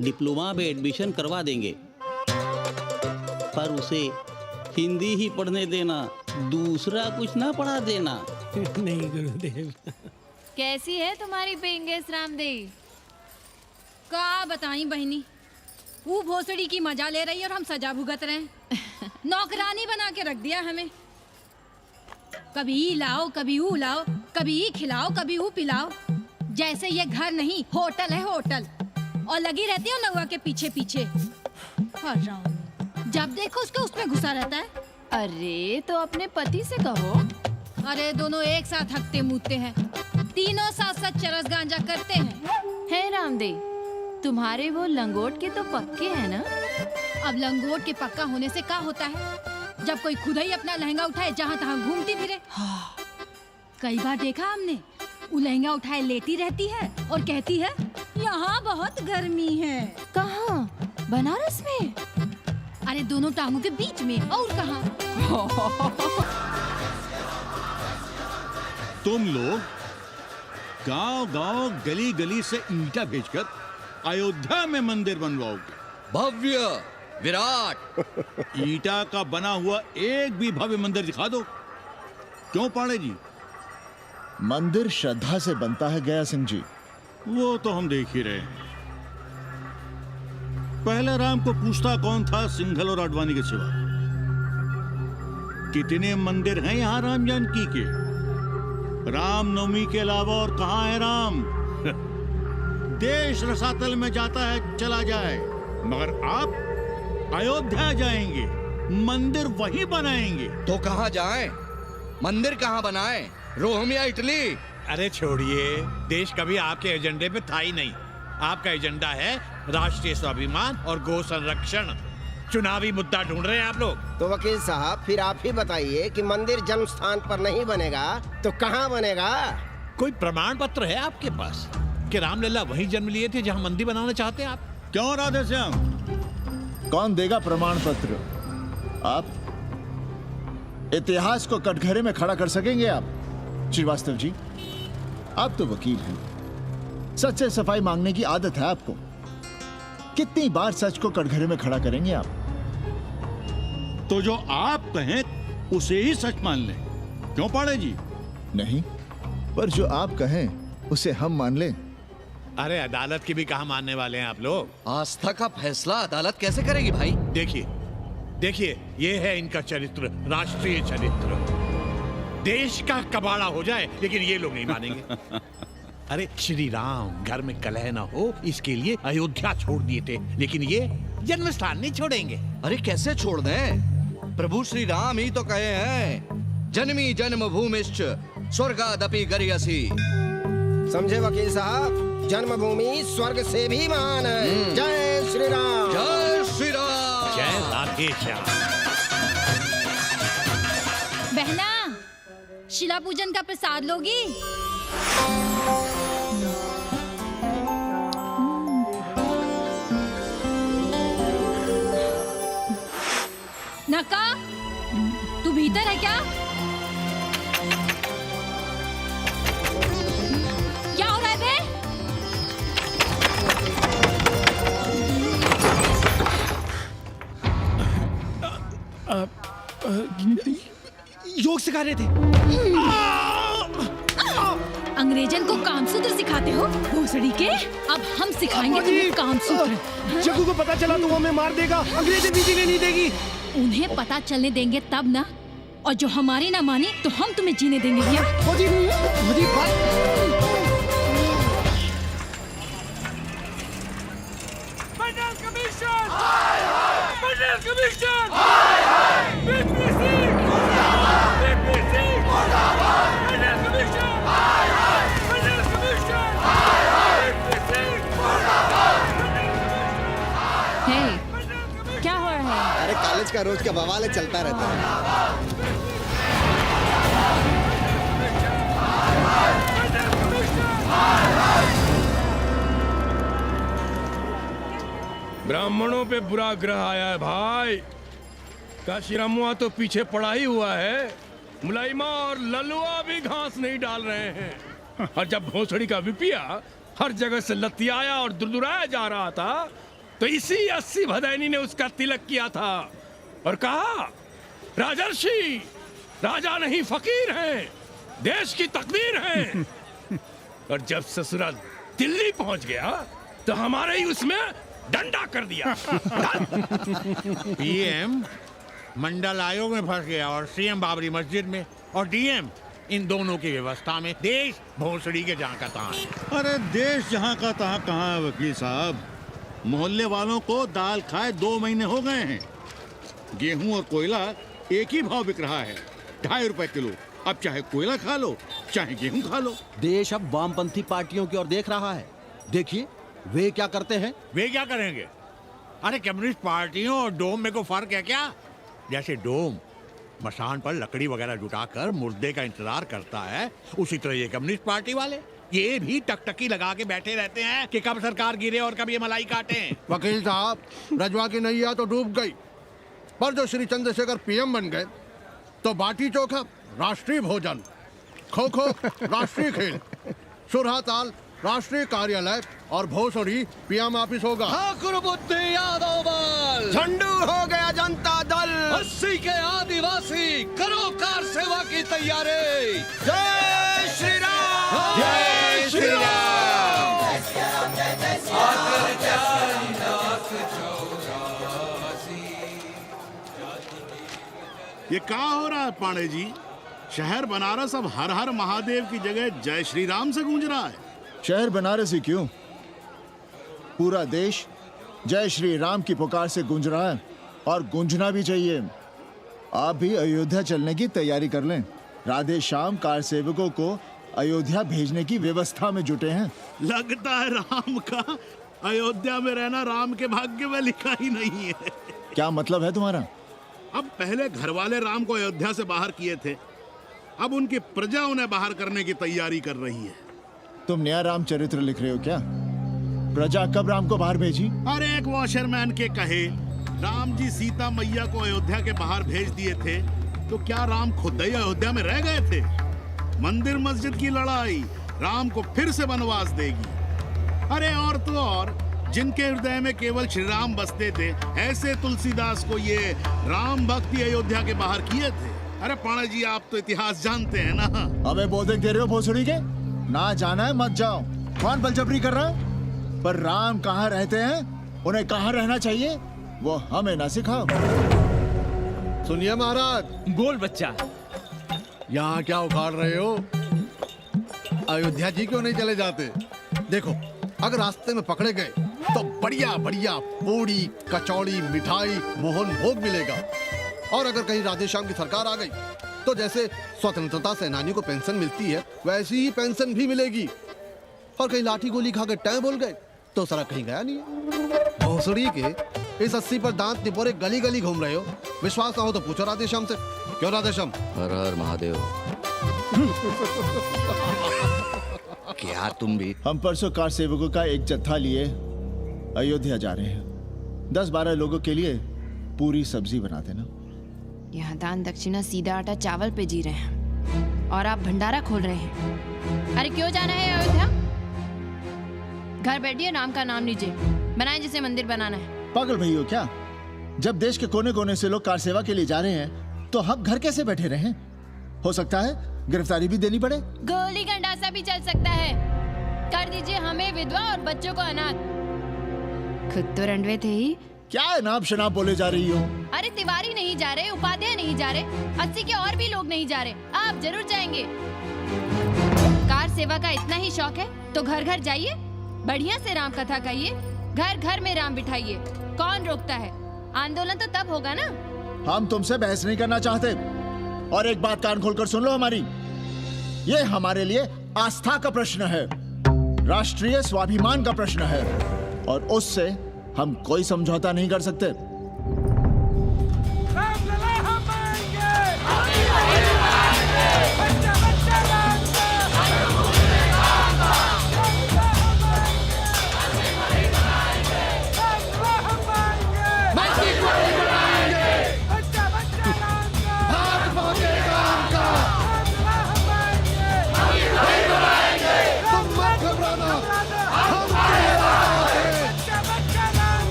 डिप्लोमा में एडमिशन करवा देंगे, पर उसे हिंदी ही पढ़ने देना, दूसरा कुछ ना पढ़ा देना। नहीं गुरुदेव। कैसी है तुम्हारी पेंगेस रामदेव? का बताई बहनी, वो भोसड़ी की मजा ले रही और हम सजा भुगत रहे हैं। नौकरानी बना के रख दिया हमें। कभी ई लाओ, कभी ऊ लाओ, कभी ई खिलाओ, कभी ऊ पिलाओ। जैसे ये घर नहीं होटल है होटल, और लगी रहती है नौवा के पीछे पीछे। जब देखो उसको उसमें घुसा रहता है। अरे तो अपने पति से कहो। अरे दोनों एक साथ हकते मुँहते हैं, तीनों साथ साथ चरस गांजा करते हैं। है रामदेव, तुम्हारे वो लंगोट के तो पक्के हैं ना? अब लंगोट के पक्का होने से क्या होता है, जब कोई खुद ही अपना लहंगा उठाए जहाँ तहाँ घूमती फिरे। कई बार देखा हमने, वो लहंगा उठाए लेटी रहती है और कहती है यहाँ बहुत गर्मी है। कहाँ? बनारस में? अरे दोनों टांगों के बीच में, और कहाँ? तुम लोग गांव-गांव, गली-गली से ईंटा भेजकर अयोध्या में मंदिर बनवाओगे। भव्य विराट ईंटा का बना हुआ एक भी भव्य मंदिर दिखा दो। क्यों पाड़े जी? मंदिर श्रद्धा से बनता है गया सिंह जी। वो तो हम देख ही रहे हैं। पहले राम को पूछता कौन था सिंघल और आडवाणी के सिवा? कितने मंदिर हैं यहाँ राम जानकी के? रामनवमी के अलावा और कहाँ है राम? देश रसातल में जाता है चला जाए, मगर आप अयोध्या जाएंगे, मंदिर वहीं बनाएंगे। तो कहाँ जाएं? मंदिर कहाँ बनाएं? रोम या इटली? अरे छोड़िए, देश कभी आपके एजेंडे पे था ही नहीं। आपका एजेंडा है राष्ट्रीय स्वाभिमान और गौ संरक्षण। चुनावी मुद्दा ढूंढ रहे हैं आप लोग। तो वकील साहब फिर आप ही बताइए कि मंदिर जन्म स्थान पर नहीं बनेगा तो कहाँ बनेगा? कोई प्रमाण पत्र है आपके पास कि रामलला वहीं जन्म लिए थे जहां मंदिर बनाना चाहते हैं आप? क्यों राधे श्याम? कौन देगा प्रमाण पत्र? आप इतिहास को कटघरे में खड़ा कर सकेंगे आप? श्रीवास्तव जी, आप तो वकील हैं, सच से सफाई मांगने की आदत है आपको। कितनी बार सच को कटघरे में खड़ा करेंगे आप? तो जो आप कहें उसे ही सच मान लें। क्यों पाड़े जी? नहीं, पर जो आप कहें उसे हम मान लें। अरे अदालत की भी कहाँ मानने वाले हैं आप लोग? आस्था का फैसला अदालत कैसे करेगी भाई? देखिए, ये है इनका चरित्र, राष्ट्रीय चरित्र। देश का कबाड़ा हो जाए लेकिन ये लोग नहीं मानेंगे। अरे श्री राम घर में कलह ना हो इसके लिए अयोध्या छोड़ दिए थे, लेकिन ये जन्म स्थान नहीं छोड़ेंगे। अरे कैसे छोड़ दें? प्रभु श्री राम ही तो कहे हैं, जन्मी जन्मभूमिश्च स्वर्गादपि गरियसी। समझे वकील साहब, जन्मभूमि स्वर्ग से भी महान है। जय श्री राम। जय श्री राम। जय राधे श्याम। बहना, शिला पूजन का प्रसाद लोगी? नका, तू भीतर है क्या? क्या हो रहा है बे? योग सिखा रहे थे। अंग्रेजन को कामसूत्र सिखाते हो भोसड़ी के? अब हम सिखाएंगे तुम्हें कामसूत्र। जग्गू को पता चला तो वो हमें मार देगा, अंग्रेजें भी जीने नहीं देगी। उन्हें पता चलने देंगे तब ना, और जो हमारी ना मानी तो हम तुम्हें जीने देंगे भैया। क्या हो रहा है? अरे कॉलेज का रोज का बवाल चलता रहता है। ब्राह्मणों पे बुरा ग्रह आया है भाई। काशीरामुआ तो पीछे पड़ा ही हुआ है, मुलाइमा और ललुआ भी घास नहीं डाल रहे हैं। और जब भोसड़ी का विपिया हर जगह से लतियाया और दुरदुराया जा रहा था, तो इसी 80 भदैनी ने उसका तिलक किया था और कहा, राजर्षि राजा नहीं फकीर हैं, देश की तकदीर हैं। और जब ससुरा दिल्ली पहुंच गया तो हमारे ही उसमें डंडा कर दिया। पीएम मंडल आयोग में फंस गया और सीएम बाबरी मस्जिद में, और डीएम इन दोनों की व्यवस्था में। देश भोसड़ी के जहाँ का तहाँ है। अरे देश जहाँ का तहाँ कहाँ है वकील साहब। मोहल्ले वालों को दाल खाए 2 महीने हो गए हैं। गेहूं और कोयला एक ही भाव बिक रहा है, 2.5 रुपए किलो। अब चाहे कोयला खा लो चाहे गेहूं खा लो। देश अब वामपंथी पार्टियों की ओर देख रहा है। देखिए वे क्या करते हैं। वे क्या करेंगे? अरे कम्युनिस्ट पार्टियों और डोम में को फर्क है क्या? जैसे डोम मसान पर लकड़ी वगैरह जुटाकर मुर्दे का इंतजार करता है, उसी तरह ये कम्युनिस्ट पार्टी वाले ये भी टकटकी लगा के बैठे रहते हैं कि कब सरकार गिरे और कब ये मलाई काटे। वकील साहब, रजवा की नैया तो डूब गई, पर जो श्री चंद्रशेखर पीएम बन गए तो बाटी चोखा राष्ट्रीय भोजन, खो खो राष्ट्रीय खेल, सुरहा ताल राष्ट्रीय कार्यालय और भोसड़ी पीएम ऑफिस होगा। ठाकुर बुद्धि यादव बल, झंडू हो गया जनता दल, 80 के आदिवासी करो कार सेवा की तैयारी। जय श्री राम, जय श्री राम। ये क्या हो रहा है पांडे जी? शहर बनारस अब हर हर महादेव की जगह जय श्री राम से गूंज रहा है। शहर बनारस ही क्यों, पूरा देश जय श्री राम की पुकार से गूंज रहा है और गूंजना भी चाहिए। आप भी अयोध्या चलने की तैयारी कर लें। राधे श्याम कार सेवकों को अयोध्या भेजने की व्यवस्था में जुटे हैं। लगता है राम का अयोध्या में रहना राम के भाग्य में लिखा ही नहीं है। क्या मतलब है तुम्हारा? अब पहले घर वाले राम को अयोध्या से बाहर किए थे, अब उनकी प्रजा उन्हें बाहर करने की तैयारी कर रही है। तुम नया रामचरित्र लिख रहे हो क्या? प्रजा कब राम को बाहर भेजी? अरे एक वॉशरमैन के कहे राम जी सीता मैया को अयोध्या के बाहर भेज दिए थे, तो क्या राम खुद ही अयोध्या में रह गए थे? मंदिर मस्जिद की लड़ाई राम को फिर से वनवास देगी। अरे और तो और, जिनके हृदय में केवल श्री राम बसते थे, ऐसे तुलसीदास को ये राम भक्ति अयोध्या के बाहर किए थे। अरे पाणा जी, आप तो इतिहास जानते हैं ना। हमें बोल दे रहे हो भोसड़ी के? ना जाना है मत जाओ। कौन बलजबरी कर रहा है? पर राम कहाँ रहते हैं, उन्हें कहाँ रहना चाहिए, वो हमें ना सिखाओ। सुनिए महाराज। बोल बच्चा। यहाँ क्या उखाड़ रहे हो? अयोध्या जी क्यों नहीं चले जाते? देखो, अगर रास्ते में पकड़े गए तो बढ़िया बढ़िया पूड़ी कचौड़ी मिठाई मोहन भोग मिलेगा। और अगर कहीं राधे श्याम की सरकार आ गई तो जैसे स्वतंत्रता सेनानियों को पेंशन मिलती है, वैसी ही पेंशन भी मिलेगी। और कहीं लाठी गोली खा के टैं बोल गए तो सारा कहीं गया नहीं है। भोसड़ी के इस 80 पर दांत निपोरे गली गली घूम रहे हो। विश्वास ना हो तो पूछो राधे श्याम से। क्यों राधे श्याम? हर हर महादेव। क्या तुम भी? हम परसों कार सेवकों का एक जत्था लिए अयोध्या जा रहे हैं। 10-12 लोगों के लिए पूरी सब्जी बना देना। यहाँ दान दक्षिणा सीधा आटा चावल पे जी रहे हैं और आप भंडारा खोल रहे हैं। अरे क्यों जाना है अयोध्या? घर बैठिए, राम का नाम लीजिए, बनाए जिसे मंदिर बनाना है। पागल भई हो क्या? जब देश के कोने कोने से लोग कार सेवा के लिए जा रहे हैं तो हम घर कैसे बैठे रहें? हो सकता है गिरफ्तारी भी देनी पड़े। गोली गंडासा भी चल सकता है। कर दीजिए हमें विधवा और बच्चों को अनाथ। खुद तो रंडवे थे ही। क्या नाप शनाप बोले जा रही हो? अरे तिवारी नहीं जा रहे, उपाध्याय नहीं जा रहे, 80 के और भी लोग नहीं जा रहे। आप जरूर जाएंगे। कार सेवा का इतना ही शौक है तो घर घर जाइए, बढ़िया से राम कथा कहिए, घर घर में राम बिठाइए। कौन रोकता है? आंदोलन तो तब होगा ना। हम तुमसे बहस नहीं करना चाहते। और एक बात कान खोलकर सुन लो हमारी, ये हमारे लिए आस्था का प्रश्न है, राष्ट्रीय स्वाभिमान का प्रश्न है, और उससे हम कोई समझौता नहीं कर सकते।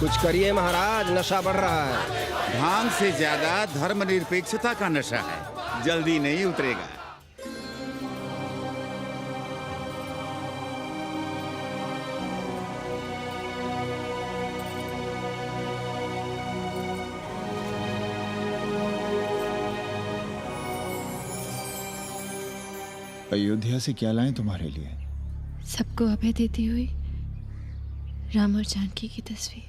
कुछ करिए महाराज, नशा बढ़ रहा है। भांग से ज्यादा धर्मनिरपेक्षता का नशा है, जल्दी नहीं उतरेगा। अयोध्या से क्या लाएं तुम्हारे लिए? सबको अभय देती हुई राम और जानकी की तस्वीर।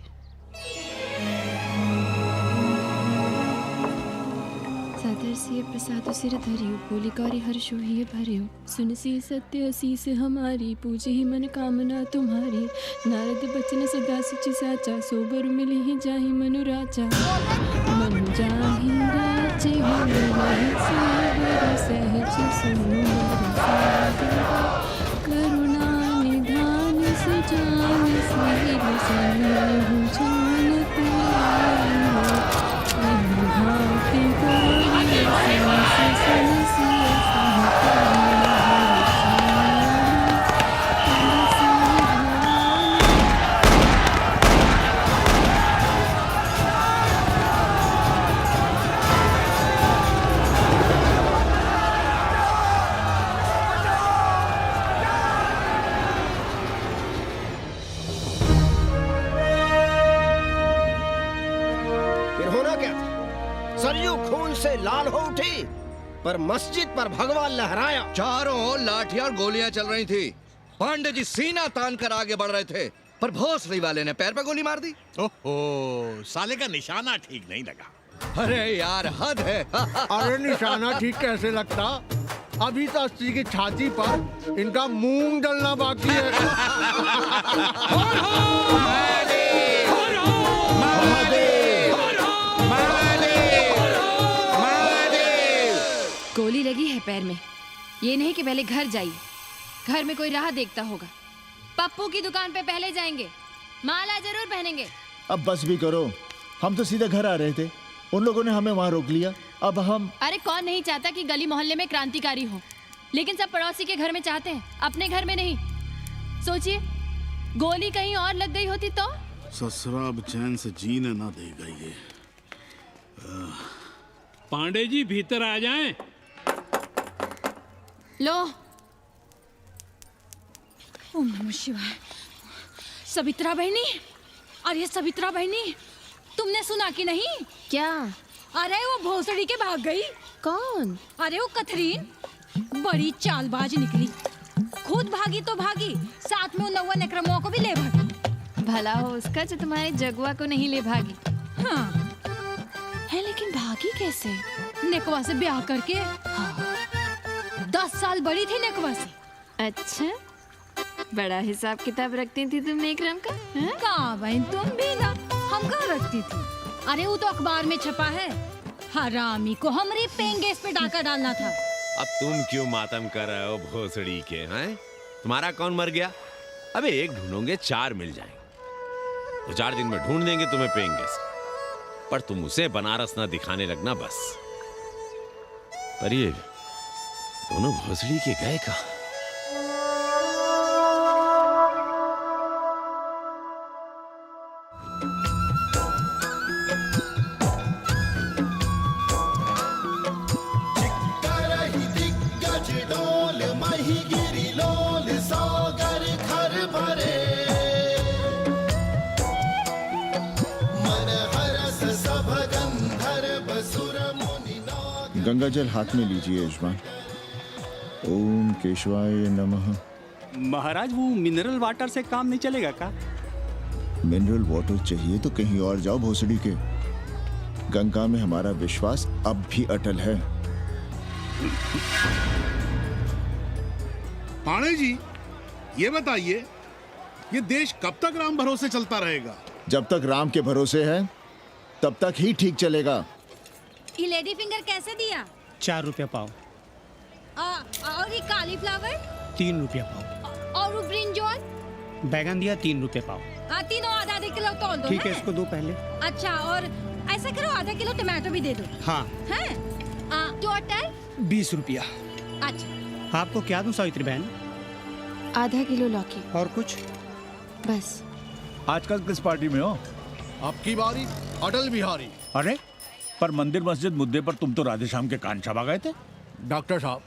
सादर सिय प्रसाद सिर धरियो, बोली कौरी हर्षो ही भरियो, सुन सी सत्य असीस हमारी, पूजे ही मन कामना तुम्हारी, नारद बचन सदा सच साचा, सोबर मिली ही जाहि मनु राजा, मनु जाहि राजे सहज सुनु करुणा निधान सुजान सिर सन्निहु जानत भांति गौरी सांस सनसिय सरयू खून से लाल हो उठी, पर मस्जिद पर भगवा लहराया। चारों ओर लाठियां और गोलियां चल रही थी। पांडे जी सीना तान कर आगे बढ़ रहे थे, पर भोसड़ी वाले ने पैर पे गोली मार दी। ओहो, साले का निशाना ठीक नहीं लगा। अरे यार हद है। अरे निशाना ठीक कैसे लगता? अभी तो अस्सी की छाती पर इनका मूंग डलना बाकी है। गोली लगी है पैर में, ये नहीं कि पहले घर जाइए, घर में कोई राह देखता होगा। पप्पू की दुकान पे पहले जाएंगे, माला जरूर पहनेंगे। अब बस भी करो, हम तो सीधा घर आ रहे थे, उन लोगों ने हमें वहाँ रोक लिया। अब हम अरे कौन नहीं चाहता कि गली मोहल्ले में क्रांतिकारी हो, लेकिन सब पड़ोसी के घर में चाहते हैं, अपने घर में नहीं। सोचिए, गोली कहीं और लग गई होती तो? ससुरा अब चैन से जीने ना देगा ये। पांडे जी भीतर आ जाएं। लो। ओम नमः शिवाय। सवित्रा बहनी, अरे सवित्रा बहनी, तुमने सुना कि नहीं? क्या? अरे वो भोसड़ी के भाग गई। कौन? अरे वो कथरीन, बड़ी चालबाज निकली। खुद भागी तो भागी, साथ में उन 9 नक्रमों को भी ले भागी। भला हो उसका जो तुम्हारे जगुआ को नहीं ले भागी। हाँ है, लेकिन भागी कैसे? नेकवा से ब्याह करके। हाँ। 10 साल बड़ी थी नेकवा से। अच्छा, बड़ा हिसाब किताब रखती थी तुम नेकरम का? कहाँ बहन, तुम भी ना, हम कहाँ रखती थी? अरे वो तो अखबार में छपा है, हरामी को हमरे पेंगेस पे डाका डालना था। अब तुम क्यों मातम कर रहे हो भोसड़ी के? हैं? तुम्हारा कौन मर गया? अबे एक ढूंढोगे 4 मिल जाएंगे, तो 4 दिन में ढूंढ देंगे तुम्हें पेंगेस, पर तुम उसे बनारस ना दिखाने लगना बस। पर ये दोनों भोसड़ी के गए कहाँ? गंगा जल हाथ में लीजिए यजमान। ओम केशवाय नमः। महाराज वो मिनरल वाटर से काम नहीं चलेगा क्या? मिनरल वाटर चाहिए तो कहीं और जाओ भोसड़ी के। गंगा में हमारा विश्वास अब भी अटल है। पाणे जी, ये बताइए, ये देश कब तक राम भरोसे चलता रहेगा? जब तक राम के भरोसे है तब तक ही ठीक चलेगा। ये लेडी फिंगर कैसे दिया? 4 रुपया पाव। और ये कालीफ्लावर? 3 रुपया पाव। और वो ब्रिंजॉल? बैगन दिया 3 रुपये पाव। तीनों आधा किलो तोल दो। ठीक है, इसको दो पहले। अच्छा, और ऐसा करो आधा किलो टमाटो भी दे दो। हाँ। हैं? टोटल 20 रुपया। अच्छा। आपको क्या दूं सावित्री बहन? आधा किलो लौकी। और कुछ? बस। आजकल किस पार्टी में हो? अब की बारी अटल बिहारी। अरे पर मंदिर मस्जिद मुद्दे पर तुम तो राधेश्याम के कान चबा गए थे। डॉक्टर साहब,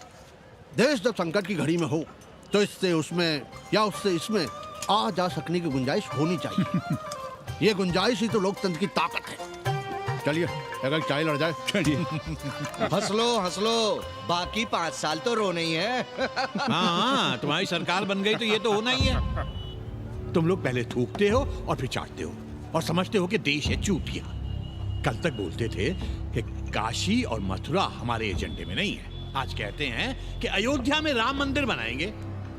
देश जब संकट की घड़ी में हो तो इससे उसमें या उससे इसमें आ जा सकने की गुंजाइश होनी चाहिए। ये गुंजाइश ही तो लोकतंत्र की ताकत है। चलिए अगर चाय लड़ जाए। चलिए हंस लो, बाकी 5 साल तो रोना ही है। हाँ, तुम्हारी सरकार बन गई तो ये तो होना ही है। तुम लोग पहले थूकते हो और फिर चाटते हो और समझते हो कि देश है चूतिया। कल तक बोलते थे कि काशी और मथुरा हमारे एजेंडे में नहीं है। आज कहते हैं कि अयोध्या में राम मंदिर बनाएंगे।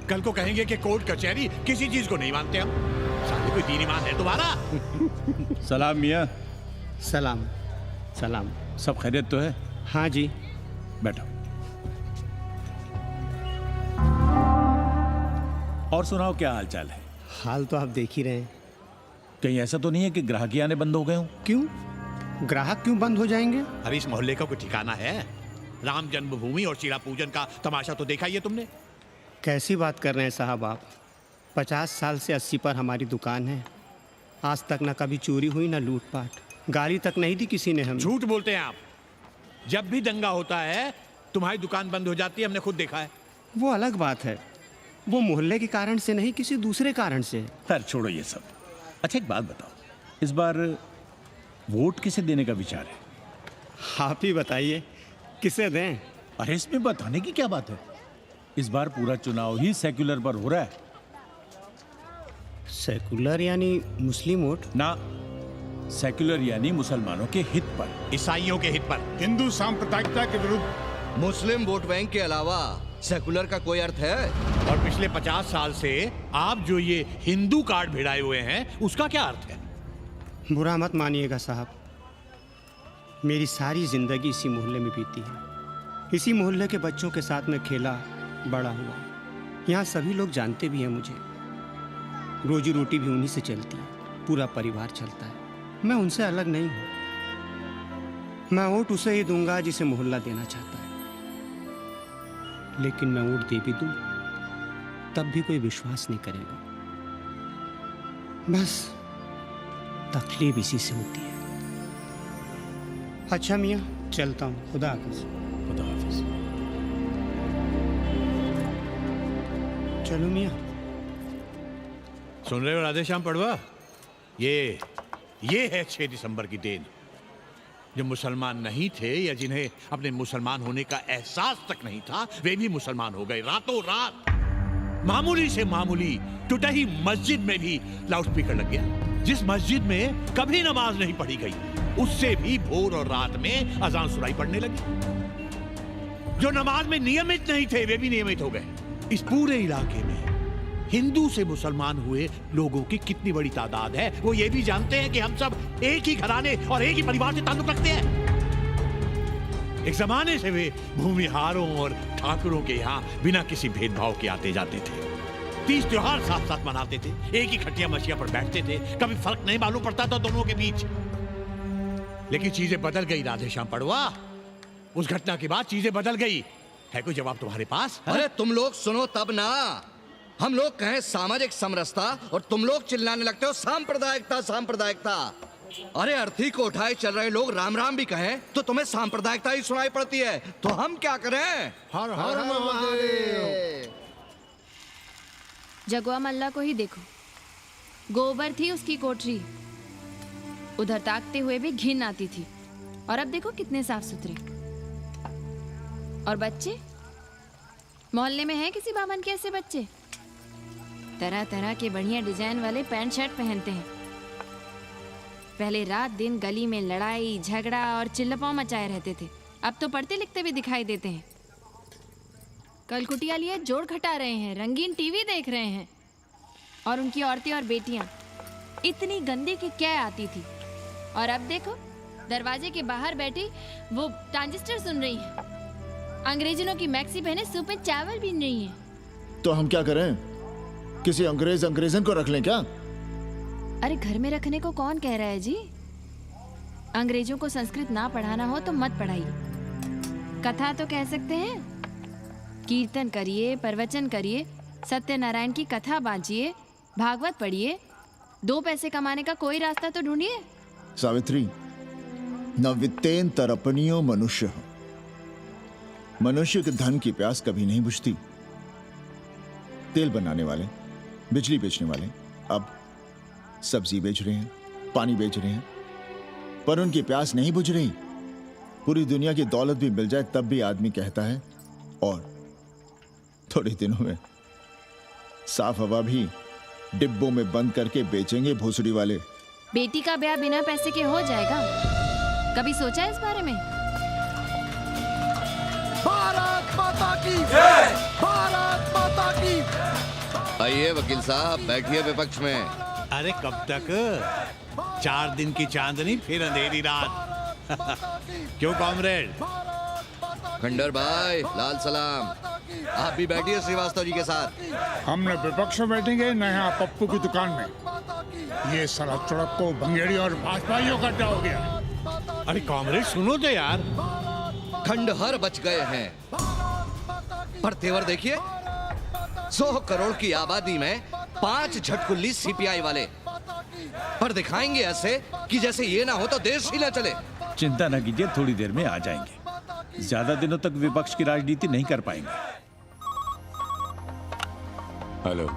कल को कहेंगे कि कोर्ट कचहरी किसी चीज को नहीं मानते हम। साले कोई दीन ईमान है तुम्हारा? सलाम मियाँ। सलाम सलाम। सब खैरियत तो है? हाँ जी। बैठो। और सुनाओ, क्या हाल चाल है? हाल तो आप देख ही रहे हैं। कहीं ऐसा तो नहीं है कि ग्राहकी आने बंद हो गए हों? क्यों? ग्राहक क्यों बंद हो जाएंगे? अरे इस मोहल्ले का कोई ठिकाना है? राम जन्मभूमि और सीड़ा पूजन का तमाशा तो देखा ही है तुमने। कैसी बात कर रहे हैं साहब आप? 50 साल से 80 पर हमारी दुकान है। आज तक ना कभी चोरी हुई ना लूटपाट, गाली तक नहीं दी किसी ने हमें। झूठ बोलते हैं आप। जब भी दंगा होता है तुम्हारी दुकान बंद हो जाती है, हमने खुद देखा है। वो अलग बात है, वो मोहल्ले के कारण से नहीं, किसी दूसरे कारण से। खैर छोड़ो ये सब। अच्छा एक बात बताओ, इस बार वोट किसे देने का विचार है? आप ही बताइए, किसे दें? अरे इसमें बताने की क्या बात है? इस बार पूरा चुनाव ही सेक्युलर पर हो रहा है। सेकुलर यानी मुस्लिम वोट? ना, सेक्युलर यानी मुसलमानों के हित पर, ईसाइयों के हित पर, हिंदू सांप्रदायिकता के विरुद्ध। मुस्लिम वोट बैंक के अलावा सेकुलर का कोई अर्थ है? और पिछले 50 साल से आप जो ये हिंदू कार्ड भिड़ाए हुए हैं उसका क्या अर्थ है? बुरा मत मानिएगा साहब, मेरी सारी जिंदगी इसी मोहल्ले में बीती है। इसी मोहल्ले के बच्चों के साथ में खेला बड़ा हुआ। यहाँ सभी लोग जानते भी हैं मुझे। रोजी रोटी भी उन्हीं से चलती है, पूरा परिवार चलता है। मैं उनसे अलग नहीं हूँ। मैं वोट उसे ही दूंगा जिसे मोहल्ला देना चाहता है। लेकिन मैं वोट दे भी दूं तब भी कोई विश्वास नहीं करेगा। बस तकलीफ इसी से होती है। अच्छा मियाँ, चलता हूँ। खुदा हाफिज। खुदा हाफिज। चलो मियाँ। सुन रहे हो राधेश्याम पड़वा? ये है 6 दिसंबर की देन। जो मुसलमान नहीं थे या जिन्हें अपने मुसलमान होने का एहसास तक नहीं था, वे भी मुसलमान हो गए रातों रात। मामूली से मामूली टूटी मस्जिद में भी लाउडस्पीकर लग गया। जिस मस्जिद में कभी नमाज नहीं पढ़ी गई, उससे भी भोर और रात में अजान सुनाई पड़ने लगी। जो नमाज में नियमित नहीं थे, वे भी नियमित हो गए। इस पूरे इलाके में हिंदू से मुसलमान हुए लोगों की कितनी बड़ी तादाद है, वो ये भी जानते हैं कि हम सब एक ही घराने और एक ही परिवार से ताल्लुक रखते हैं। एक जमाने से वे भूमिहारों और ठाकुरों के यहाँ बिना किसी भेदभाव के आते जाते थे। 30 त्योहार साथ साथ मनाते थे, एक ही खटिया मछिया पर बैठते थे। कभी फर्क नहीं मालूम पड़ता था दोनों के बीच। लेकिन चीजें बदल गई राधेश्याम पड़वा। उस घटना के बाद चीजें बदल गई। है कोई जवाब तुम्हारे पास? अरे तुम लोग सुनो तब ना। हम लोग कहें सामाजिक समरसता और तुम लोग चिल्लाने लगते हो सांप्रदायिकता सांप्रदायिकता। अरे अर्थी को उठाए चल रहे लोग राम राम भी कहें तो तुम्हें सांप्रदायिकता ही सुनाई पड़ती है। तो हम क्या करें? हर हर महादेव। जगवा मल्ला को ही देखो, गोबर थी उसकी कोठरी, उधर ताकते हुए भी घिन आती थी। और अब देखो कितने साफ सुथरे। और बच्चे, मोहल्ले में हैं किसी बामन के ऐसे बच्चे? तरह तरह के बढ़िया डिजाइन वाले पैंट शर्ट पहनते हैं। पहले रात दिन गली में लड़ाई झगड़ा और चिल्लपाव मचाए रहते थे, अब तो पढ़ते लिखते भी दिखाई देते हैं। कल कुटिया लिए जोड़ घटा रहे हैं, रंगीन टीवी देख रहे हैं। और उनकी औरतें और बेटियां इतनी गंदी की क्या आती थी। और अब देखो दरवाजे के बाहर बैठी वो ट्रांजिस्टर सुन रही है। अंग्रेजनों की मैक्सी पहने सूप में चावल भी नहीं है। तो हम क्या करें? किसी अंग्रेजन को रख लें क्या? अरे घर में रखने को कौन कह रहा है जी? अंग्रेजों को संस्कृत ना पढ़ाना हो तो मत पढ़ाइए। कथा तो कह सकते हैं, कीर्तन करिए, प्रवचन करिए, सत्यनारायण की कथा बांचिए, भागवत पढ़िए। 2 पैसे कमाने का कोई रास्ता तो ढूंढिए। सावित्री, न वित्तेन तरपनियो मनुष्य। मनुष्य के धन की प्यास कभी नहीं बुझती। तेल बनाने वाले, बिजली बेचने वाले अब सब्जी बेच रहे हैं, पानी बेच रहे हैं, पर उनकी प्यास नहीं बुझ रही। पूरी दुनिया की दौलत भी मिल जाए तब भी आदमी कहता है और थोड़े दिनों में साफ हवा भी डिब्बों में बंद करके बेचेंगे भोसड़ी वाले। बेटी का ब्याह बिना पैसे के हो जाएगा? कभी सोचा है इस बारे में? भारत माता की जय! भारत माता की। आइए वकील साहब, बैठिए विपक्ष में। अरे कब तक? 4 दिन की चांदनी फिर अंधेरी रात। क्यों कॉमरेड? खंडर भाई, लाल सलाम। आप भी बैठिए श्रीवास्तव जी के साथ। हम न विपक्ष में बैठेंगे न यहाँ पप्पू की दुकान में। ये साला चुड़क को भंगेड़ी और भाजपाइयों का अड्डा हो गया। अरे कॉमरेड सुनो तो यार। खंडहर बच गए हैं, पर तेवर देखिए, 100 करोड़ की आबादी में 5 झटकुल्ली सीपीआई वाले, पर दिखाएंगे ऐसे कि जैसे ये ना हो तो देश ही ना चले। चिंता न कीजिए, थोड़ी देर में आ जाएंगे। ज्यादा दिनों तक विपक्ष की राजनीति नहीं कर पाएंगे। हेलो।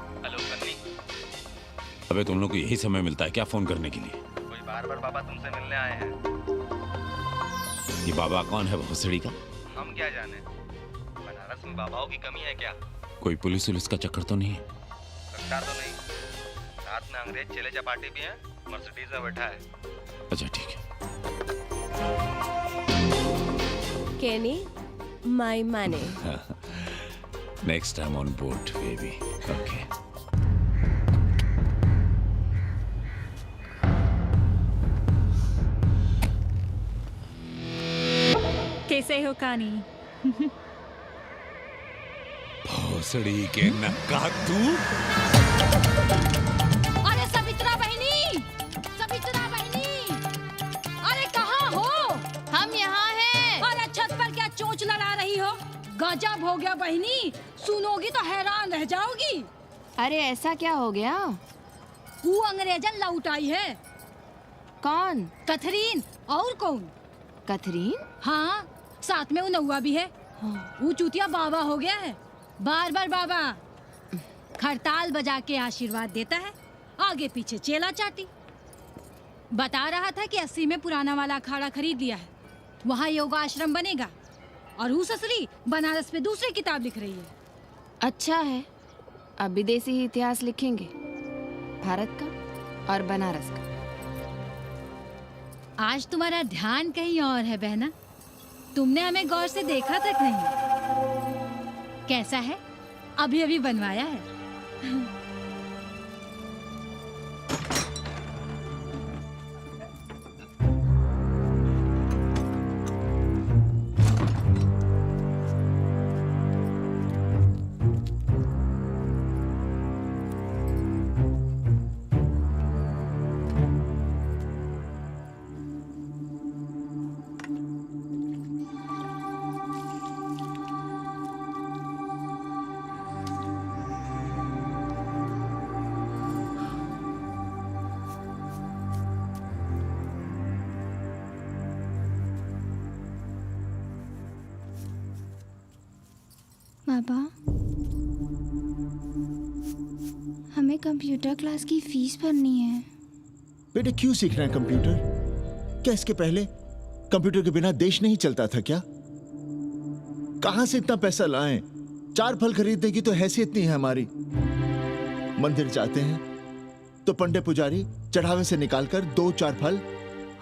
अबे तुम लोग को यही समय मिलता है क्या फोन करने के लिए? कोई बार-बार बाबा तुमसे मिलने आए हैं। ये बाबा कौन है भोसड़ी का? हम क्या जाने, बनारस में बाबाओं की कमी है क्या? कोई पुलिस उलिस का चक्कर तो नहीं है? लगता तो नहीं। साथ में अंग्रेज चेले चपाटी भी हैं, मर्सिडीज में बैठा है। अच्छा ठीक है। Kenny, my money. Next time on board, baby. Okay. कैसे हो कानी? भोसड़ी के नक्का तू। अरे सवित्रा बहनी, सवित्रा बहनी, अरे कहाँ हो? हम यहाँ हैं। अरे छत पर क्या चोंच लड़ा रही हो? गजब हो गया बहनी, सुनोगी तो हैरान रह जाओगी। अरे ऐसा क्या हो गया? वो अंग्रेजन लौट आई है। कौन? कथरीन। और कौन? कथरीन? हाँ, साथ में वो नौवा भी है। वो चूतिया बाबा हो गया है। बार बार बाबा खड़ताल बजा के आशीर्वाद देता है, आगे पीछे चेला चाटी। बता रहा था कि 80 में पुराना वाला अखाड़ा खरीद लिया है, वहाँ योगा आश्रम बनेगा। और वो ससुरी बनारस में दूसरी किताब लिख रही है। अच्छा है, अब विदेशी इतिहास लिखेंगे, भारत का और बनारस का। आज तुम्हारा ध्यान कहीं और है बहना, तुमने हमें गौर से देखा तक नहीं। कैसा है? अभी अभी बनवाया है। बाबा, हमें कंप्यूटर क्लास की फीस भरनी है। बेटे क्यों सीखना है कंप्यूटर? क्या इसके पहले कंप्यूटर के बिना देश नहीं चलता था क्या? कहां से इतना पैसा लाएं? 4 फल खरीदने की तो हैसियत नहीं है हमारी। मंदिर जाते हैं तो पंडे पुजारी चढ़ावे से निकालकर 2-4 फल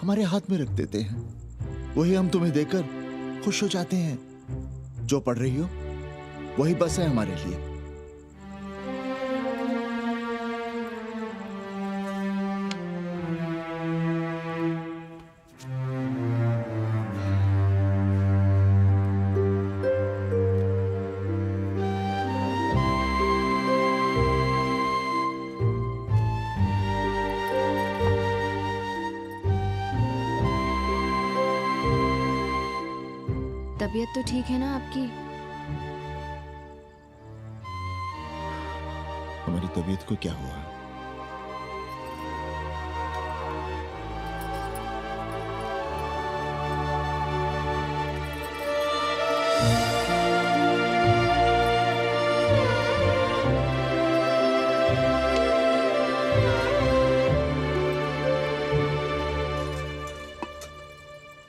हमारे हाथ में रख देते हैं। वही हम तुम्हें देकर खुश हो जाते हैं। जो पढ़ रही हो वही बस है हमारे लिए। तबीयत तो ठीक है ना आपकी? हमारी तबीयत को क्या हुआ?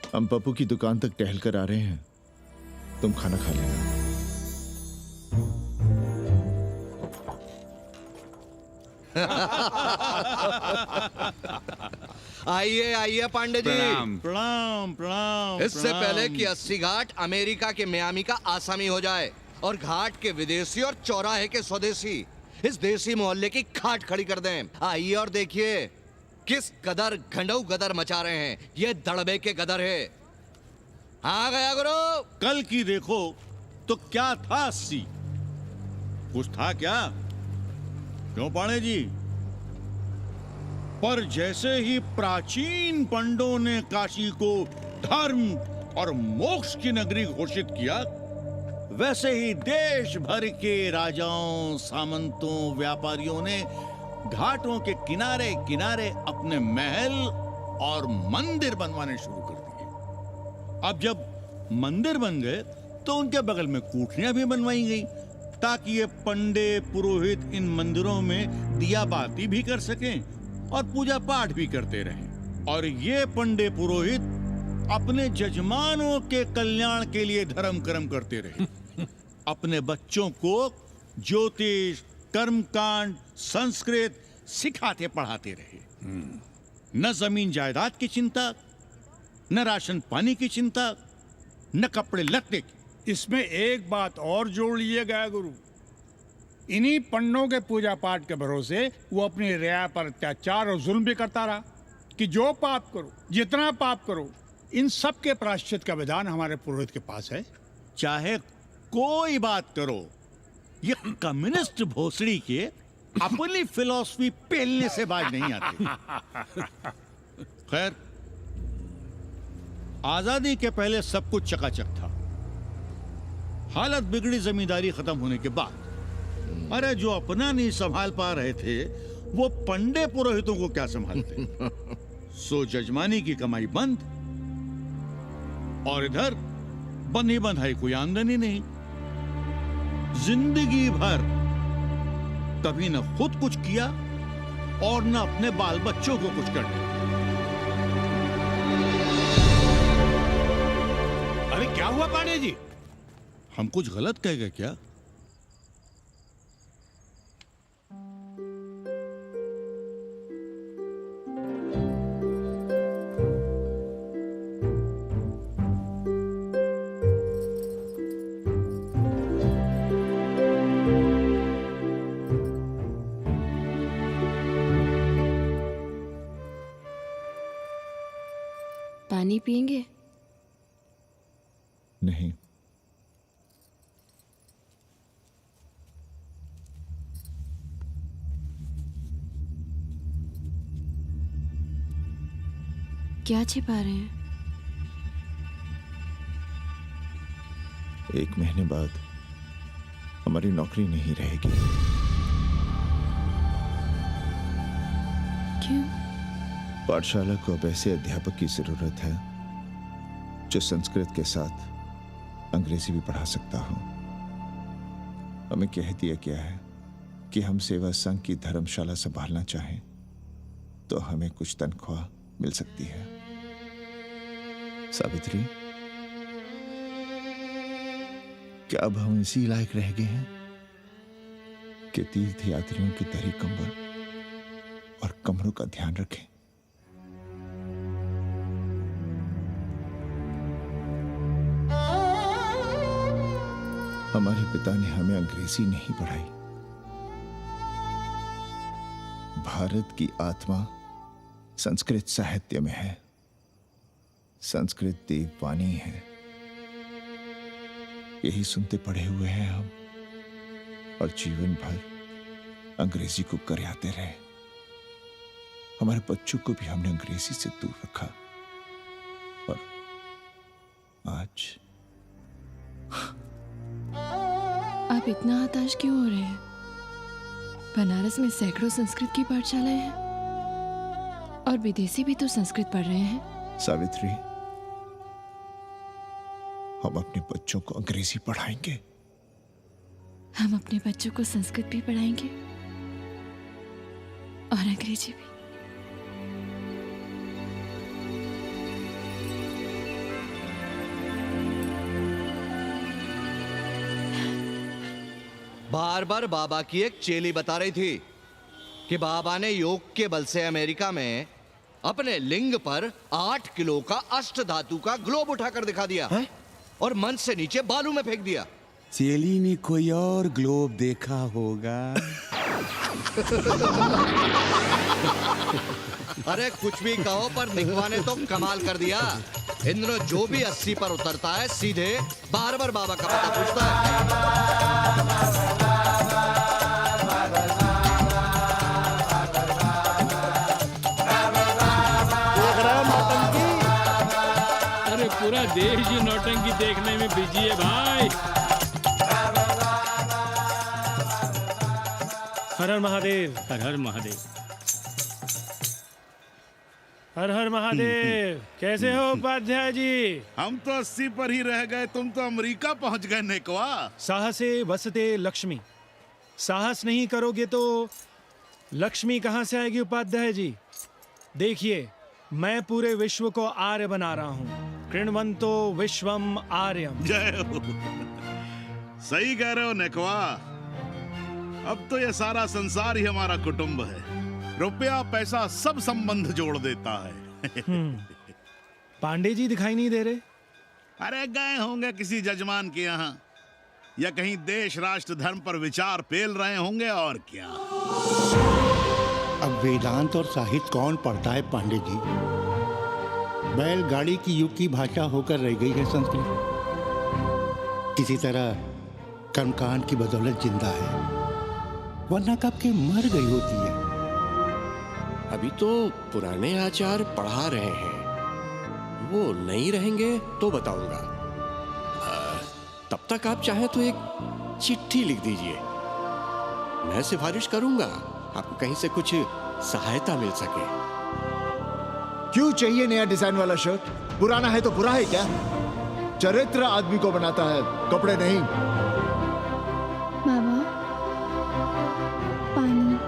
हम पप्पू की दुकान तक टहल कर आ रहे हैं, तुम खाना खा लेना। आइए आइए पांडे जी। प्रणाम प्रणाम। इससे पहले कि 80 घाट अमेरिका के मियामी का आसामी हो जाए और घाट के विदेशी और चौराहे के स्वदेशी इस देसी मोहल्ले की खाट खड़ी कर दें, आइए और देखिए किस कदर घंडऊ गदर मचा रहे हैं। ये दड़बे के गदर है। आ गया गुरु। कल की देखो तो क्या था 80? कुछ था क्या? क्यों पांडे जी? पर जैसे ही प्राचीन पंडों ने काशी को धर्म और मोक्ष की नगरी घोषित किया, वैसे ही देश भर के राजाओं, सामंतों, व्यापारियों ने घाटों के किनारे किनारे अपने महल और मंदिर बनवाने शुरू कर दिए। अब जब मंदिर बन गए तो उनके बगल में कोठरियां भी बनवाई गई ताकि ये पंडे पुरोहित इन मंदिरों में दिया बाती भी कर सकें और पूजा पाठ भी करते रहें। और ये पंडे पुरोहित अपने जजमानों के कल्याण के लिए धर्म कर्म करते रहे। अपने बच्चों को ज्योतिष, कर्मकांड, संस्कृत सिखाते पढ़ाते रहे। न जमीन जायदाद की चिंता, न राशन पानी की चिंता, न कपड़े लत्ते की। इसमें एक बात और जोड़ लिएगा गुरु, इन्हीं पंडों के पूजा पाठ के भरोसे वो अपनी रिया पर अत्याचार और जुल्म भी करता रहा कि जो पाप करो, जितना पाप करो, इन सब के प्रायश्चित का विधान हमारे पुरोहित के पास है। चाहे कोई बात करो, ये कम्युनिस्ट भोसड़ी के अपनी फिलॉसफी पेलने से बाज नहीं आती। खैर, आजादी के पहले सब कुछ चकाचक था। हालत बिगड़ी जमींदारी खत्म होने के बाद। अरे जो अपना नहीं संभाल पा रहे थे वो पंडे पुरोहितों को क्या संभालते। सो जजमानी की कमाई बंद और इधर बंधी बंधाई कोई आमदनी नहीं। जिंदगी भर कभी न खुद कुछ किया और न अपने बाल बच्चों को कुछ कर दिया। अरे क्या हुआ पांडे जी? हम कुछ गलत कह गए क्या? पानी पिएंगे? नहीं। क्या छिपा रहे हैं? 1 महीने बाद हमारी नौकरी नहीं रहेगी। क्यों? पाठशाला को अब ऐसे अध्यापक की जरूरत है जो संस्कृत के साथ अंग्रेजी भी पढ़ा सकता हो। हमें कह दिया गया है कि हम सेवा संघ की धर्मशाला संभालना चाहें तो हमें कुछ तनख्वाह मिल सकती है। सावित्री, क्या अब हम इसी लायक रह गए हैं कि तीर्थ यात्रियों की दरी कंबल और कमरों का ध्यान रखें? हमारे पिता ने हमें अंग्रेजी नहीं पढ़ाई। भारत की आत्मा संस्कृत साहित्य में है। संस्कृत देववाणी है। यही सुनते पढ़े हुए हैं हम और जीवन भर अंग्रेजी को करियाते रहे। हमारे बच्चों को भी हमने अंग्रेजी से दूर रखा और आज आप इतना हताश क्यों हो रहे हैं? बनारस में सैकड़ों संस्कृत की पाठशालाएं हैं और विदेशी भी तो संस्कृत पढ़ रहे हैं। सावित्री, हम अपने बच्चों को अंग्रेजी पढ़ाएंगे। हम अपने बच्चों को संस्कृत भी पढ़ाएंगे और अंग्रेजी भी। बार बार बाबा की एक चेली बता रही थी कि बाबा ने योग के बल से अमेरिका में अपने लिंग पर 8 किलो का अष्ट धातु का ग्लोब उठाकर दिखा दिया और मंच से नीचे बालू में फेंक दिया। चेली ने कोई और ग्लोब देखा होगा। अरे कुछ भी कहो, पर निकवा ने तो कमाल कर दिया। इंद्र जो भी 80 पर उतरता है सीधे बार बार बाबा का पता पूछता है। अरे पूरा देश ही नौटंकी देखने में बिजी है भाई। हर हर महादेव। हर हर महादेव। हर हर महादेव। कैसे हो उपाध्याय जी? हम तो 80 पर ही रह गए, तुम तो अमेरिका पहुंच गए नेकवा। साहसे वसते लक्ष्मी। साहस नहीं करोगे तो लक्ष्मी कहाँ से आएगी उपाध्याय जी? देखिए, मैं पूरे विश्व को आर्य बना रहा हूँ। कृण्वन्तो विश्वम आर्यम। जय हो। सही कह रहे हो नेकवा। अब तो ये सारा संसार ही हमारा कुटुंब है। रुपया पैसा सब संबंध जोड़ देता है। पांडे जी दिखाई नहीं दे रहे? अरे गए होंगे किसी जजमान के यहाँ, या कहीं देश राष्ट्र धर्म पर विचार पेल रहे होंगे, और क्या। अब वेदांत और साहित्य कौन पढ़ता है पांडे जी? बैलगाड़ी की युग की भाषा होकर रह गई है संस्कृत। किसी तरह कर्मकांड की बदौलत जिंदा है, वरना कब के मर गई होती है। अभी तो पुराने आचार पढ़ा रहे हैं, वो नहीं रहेंगे तो बताऊंगा। तब तक आप चाहें तो एक चिट्ठी लिख दीजिए, मैं सिफारिश करूंगा आपको कहीं से कुछ सहायता मिल सके। क्यों चाहिए नया डिजाइन वाला शर्ट? पुराना है तो बुरा है क्या? चरित्र आदमी को बनाता है, कपड़े नहीं। बाबा, पानी।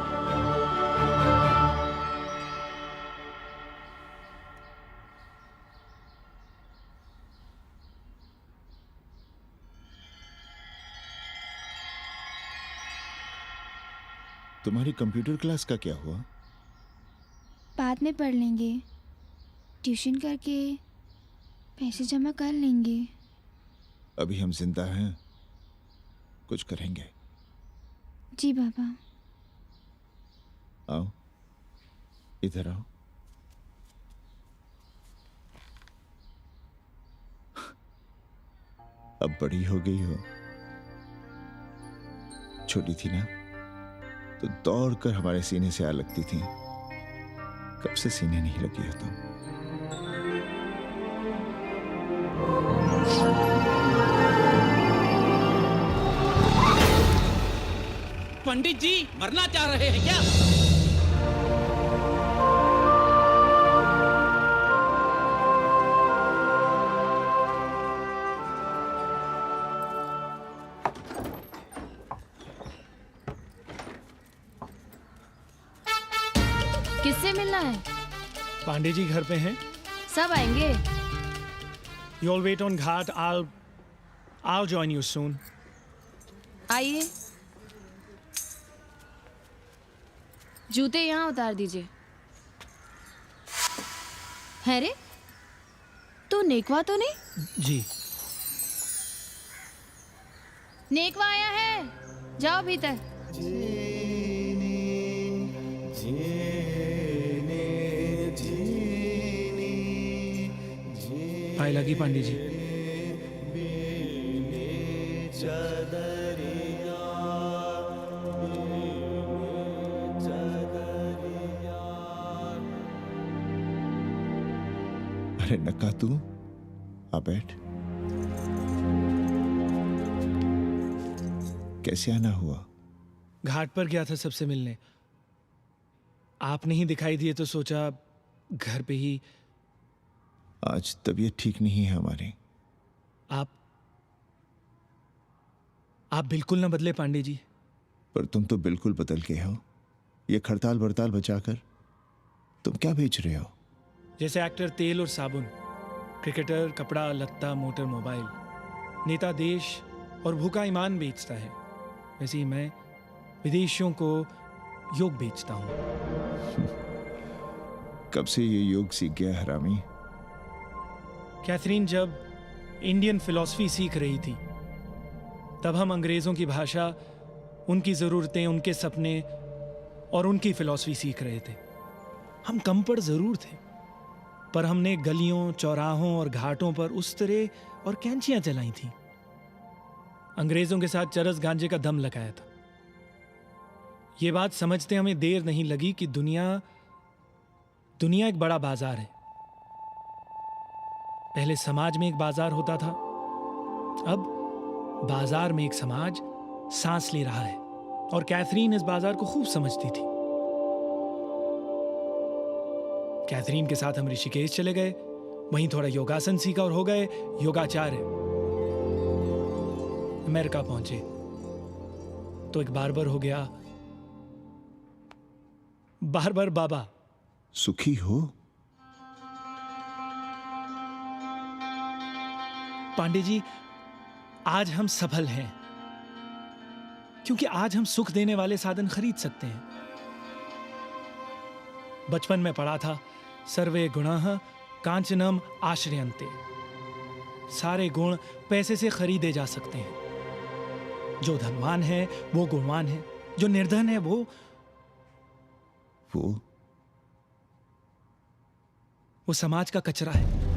तुम्हारी कंप्यूटर क्लास का क्या हुआ? बाद में पढ़ लेंगे, ट्यूशन करके पैसे जमा कर लेंगे। अभी हम जिंदा हैं, कुछ करेंगे। जी बाबा। आओ, इधर आओ। अब बड़ी हो गई हो। छोटी थी ना तो दौड़कर हमारे सीने से आ लगती थी। कब से सीने नहीं लगी हो तुम? पंडित जी मरना चाह रहे हैं क्या? किससे मिलना है? पांडे जी घर पे हैं। सब आएंगे। You all wait on Ghat. I'll join you soon. आइए, जूते यहाँ उतार दीजिए। है रे, तू नेकवा तो नहीं? जी। नेकवा आया है, जाओ भीतर। पाए लगी पांडे जी। अरे नका तू आ बैठ। कैसे आना हुआ? घाट पर गया था सबसे मिलने। आप नहीं दिखाई दिए तो सोचा घर पे ही। आज तबीयत ठीक नहीं है हमारी। आप आप बिल्कुल ना बदले पांडे जी। पर तुम तो बिल्कुल बदल गए हो। ये खड़ताल बड़ताल बचाकर तुम क्या बेच रहे हो? जैसे एक्टर तेल और साबुन, क्रिकेटर कपड़ा लत्ता मोटर मोबाइल, नेता देश और भूखा ईमान बेचता है, वैसे ही मैं विदेशियों को योग बेचता हूँ। कब से ये योग सीख गया हरामी? कैथरीन जब इंडियन फिलॉसफी सीख रही थी तब हम अंग्रेजों की भाषा, उनकी ज़रूरतें, उनके सपने और उनकी फिलॉसफी सीख रहे थे। हम कम पढ़ जरूर थे, पर हमने गलियों, चौराहों और घाटों पर उस्तरे और कैंचियां चलाई थीं। अंग्रेजों के साथ चरस गांजे का दम लगाया था। ये बात समझते हमें देर नहीं लगी कि दुनिया एक बड़ा बाजार है। पहले समाज में एक बाजार होता था, अब बाजार में एक समाज सांस ले रहा है, और कैथरीन इस बाजार को खूब समझती थी। कैथरीन के साथ हम ऋषिकेश चले गए, वहीं थोड़ा योगासन सीखा और हो गए योगाचार्य। अमेरिका पहुंचे तो एक बार्बर हो गया, बार्बर बाबा। सुखी हो? पांडे जी, आज हम सफल हैं क्योंकि आज हम सुख देने वाले साधन खरीद सकते हैं। बचपन में पढ़ा था, सर्वे गुणाः कांचनम आश्रयन्ते। सारे गुण पैसे से खरीदे जा सकते हैं। जो धनवान है वो गुणवान है, जो निर्धन है वो समाज का कचरा है।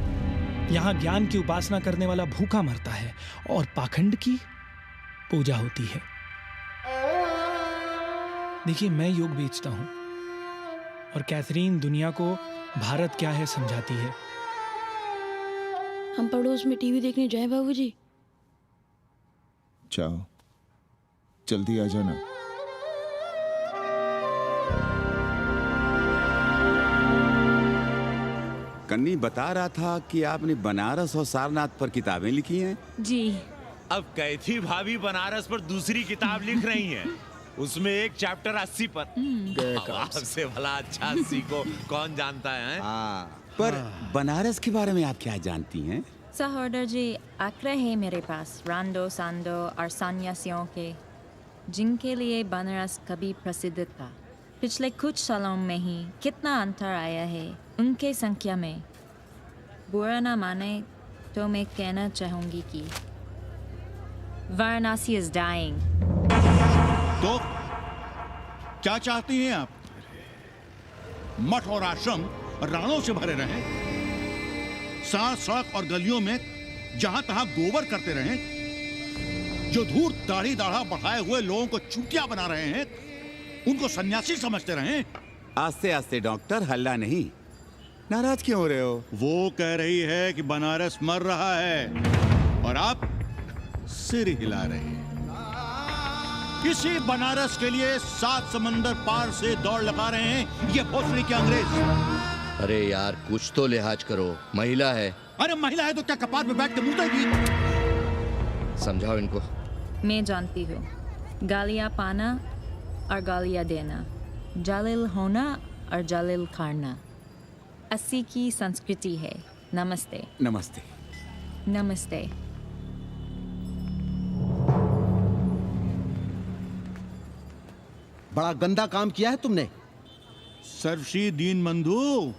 यहां ज्ञान की उपासना करने वाला भूखा मरता है और पाखंड की पूजा होती है। देखिए, मैं योग बेचता हूं और कैथरीन दुनिया को भारत क्या है समझाती है। हम पड़ोस में टीवी देखने जाएं बाबूजी? जाओ, जल्दी आ जाना। कन्नी बता रहा था कि आपने बनारस और सारनाथ पर किताबें लिखी हैं। जी। अब कैथी भाभी बनारस पर दूसरी किताब लिख रही हैं। उसमें एक चैप्टर 80 पर। आपसे भला अच्छा 80 को कौन जानता है? पर बनारस के बारे में आप क्या जानती हैं? सहोदर जी, आंकड़े हैं मेरे पास रांडो सांडो और सन्यासियों के, जिनके लिए बनारस कभी प्रसिद्ध था। पिछले कुछ सालों में ही कितना अंतर आया है उनके संख्या में। बुरा ना माने तो मैं कहना चाहूंगी कि वाराणसी इज डाइंग। तो क्या चाहती हैं आप? मठ और आश्रम राणों से भरे रहें, सड़क सड़क और गलियों में जहां तहां गोबर करते रहें, जो धूर्त दाढ़ी दाढ़ा बढ़ाए हुए लोगों को चूतिया बना रहे हैं उनको सन्यासी समझते रहें। आस्ते आस्ते डॉक्टर, हल्ला नहीं। नाराज क्यों हो रहे हो? वो कह रही है कि बनारस मर रहा है और आप सिर हिला रहे हैं। इसी बनारस के लिए 7 समंदर पार से दौड़ लगा रहे हैं ये भोसड़ी के अंग्रेज। अरे यार, कुछ तो लिहाज करो, महिला है। अरे महिला है तो क्या कपार पे बैठ के मुर्देगी? समझाओ इनको। मैं जानती हूँ, गालियाँ पाना और गालियाँ देना, जालिल होना और जालिल खाना 80 की संस्कृति है। नमस्ते। नमस्ते। नमस्ते। बड़ा गंदा काम किया है तुमने। सर्वश्री दीन बंधु,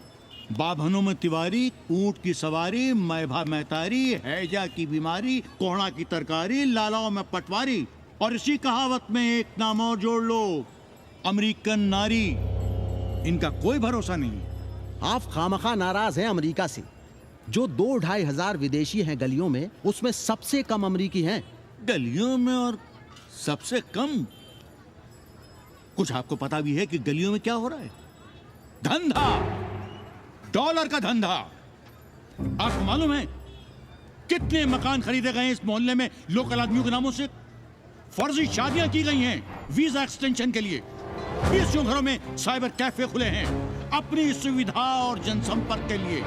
बाभनों में तिवारी, ऊंट की सवारी, मैभा मैतारी, हैजा की बीमारी, कोहड़ा की तरकारी, लालाओं में पटवारी, और इसी कहावत में एक नाम और जोड़ लो, अमेरिकन नारी। इनका कोई भरोसा नहीं। आप खामखा नाराज हैं अमेरिका से। जो 2-2.5 हजार विदेशी हैं गलियों में, उसमें सबसे कम अमेरिकी हैं। गलियों में और सबसे कम? कुछ आपको पता भी है कि गलियों में क्या हो रहा है? धंधा, डॉलर का धंधा। आपको मालूम है कितने मकान खरीदे गए इस मोहल्ले में लोकल आदमियों के नामों से? फर्जी शादियां की गई हैं वीजा एक्सटेंशन के लिए। 20 घरों में साइबर कैफे खुले हैं अपनी सुविधा और जनसंपर्क के लिए,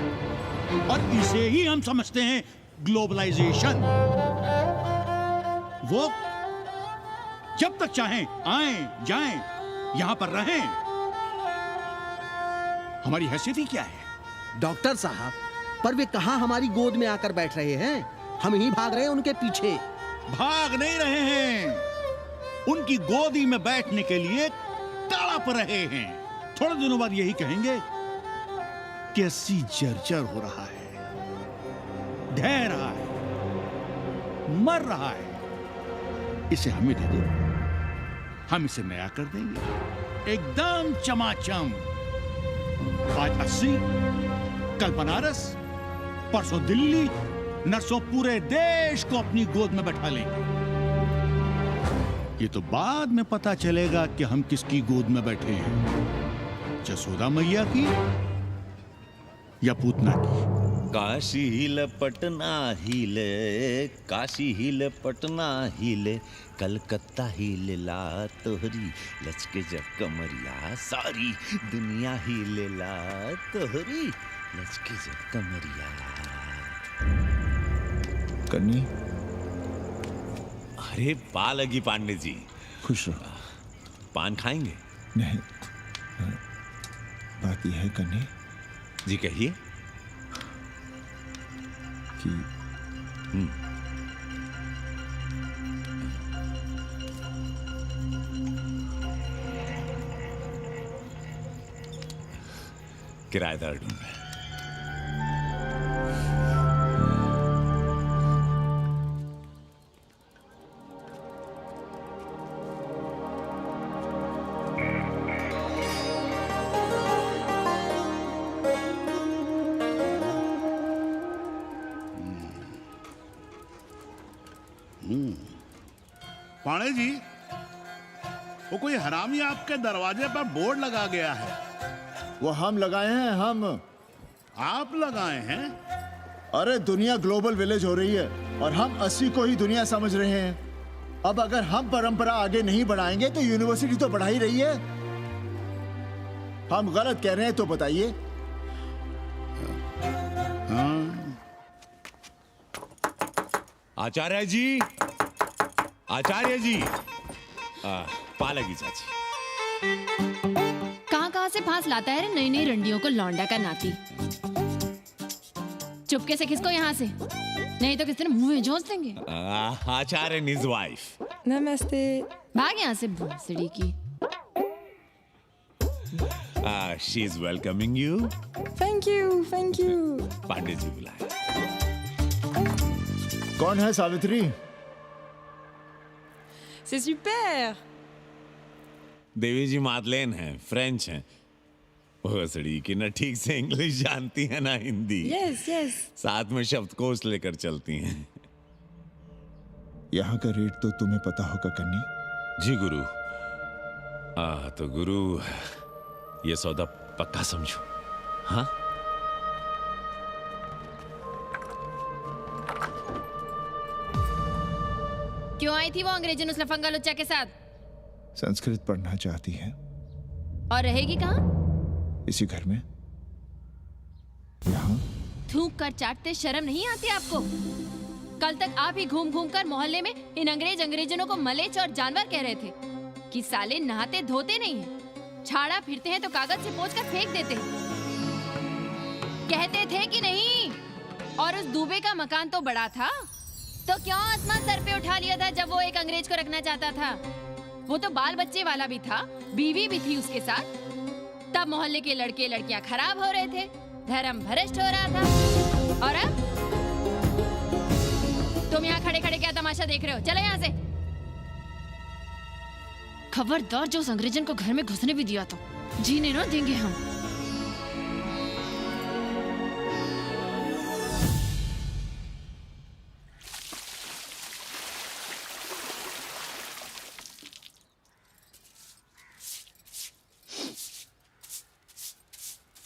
और इसे ही हम समझते हैं ग्लोबलाइजेशन। वो जब तक चाहें आएं जाएं, यहां पर रहें। हमारी हैसियत ही क्या है? डॉक्टर साहब, पर वे कहाँ हमारी गोद में आकर बैठ रहे हैं? हम ही भाग रहे हैं उनके पीछे। भाग नहीं रहे हैं, उनकी गोदी में बैठने के लिए तड़प रहे हैं। थोड़े दिनों बाद यही कहेंगे कि अस्सी जर्जर हो रहा है, ढह रहा है, मर रहा है, इसे हमें दे दो, हम इसे नया कर देंगे एकदम चमाचम। आज 80, कल बनारस, परसों दिल्ली, नर्सों पूरे देश को अपनी गोद में बैठा लेंगे। ये तो बाद में पता चलेगा कि हम किसकी गोद में बैठे हैं, जसोदा मैया की या पूतना की। काशी हिले पटना हिले, काशी हिले पटना हिले, कलकत्ता हिले ला तोहरी लचके जब कमरिया, सारी दुनिया हिले ला तोहरी लचके जब कमरिया। कन्नी, अरे पा लगी पांडे जी। खुश रहो। पान खाएंगे? नहीं, बात यह है कन्नी जी, कहिए। कि किराएदार ढूंढे। पाणे जी, वो कोई हरामी आपके दरवाजे पर बोर्ड लगा गया है। वो हम लगाए हैं। हम? आप लगाए हैं? अरे दुनिया ग्लोबल विलेज हो रही है और हम 80 को ही दुनिया समझ रहे हैं। अब अगर हम परंपरा आगे नहीं बढ़ाएंगे तो यूनिवर्सिटी तो बढ़ा ही रही है। हम गलत कह रहे हैं तो बताइए। आचार्य जी, आचार्य जी, पालगी चाची। कहाँ से फांस लाता है रे नई नई रंडियों को, लौंडा का नाती। चुपके से खिसको यहाँ से, नहीं तो किसी ने मुंह में झोंस देंगे। आचार्य and his wife। नमस्ते। भाग यहाँ से भोसड़ी की। She is welcoming you। Thank you, thank you. Pandey ji बुलाए। कौन है सावित्री? C'est super। देवी जी मादलेन हैं, फ्रेंच हैं। भोसड़ी की ना ठीक से इंग्लिश जानती है ना हिंदी। Yes yes. साथ में शब्दकोश लेकर चलती हैं। यहाँ का रेट तो तुम्हें पता होगा कन्नी। जी गुरु। तो गुरु, ये सौदा पक्का समझो। हाँ? क्यों आई थी वो अंग्रेजी उस लफंगा लुच्चा के साथ? संस्कृत पढ़ना चाहती है। और रहेगी कहाँ? इसी घर में, यहाँ। थूक कर चाटते शर्म नहीं आती आपको? कल तक आप ही घूम घूम कर मोहल्ले में इन अंग्रेजनों को मलेच और जानवर कह रहे थे कि साले नहाते धोते नहीं हैं, छाड़ा फिरते हैं तो कागज से पोंछ कर फेंक देते हैं। कहते थे कि नहीं? और उस दूबे का मकान तो बड़ा था, तो क्यों आसमान सर पे उठा लिया था जब वो एक अंग्रेज को रखना चाहता था? वो तो बाल बच्चे वाला भी था, बीवी भी थी उसके साथ। तब मोहल्ले के लड़के लड़कियां खराब हो रहे थे, धर्म भ्रष्ट हो रहा था। और अब तुम यहाँ खड़े खड़े क्या तमाशा देख रहे हो? चले यहाँ से। खबरदार, जो उस अंग्रेजन को घर में घुसने भी दिया तो जीने ना देंगे हम।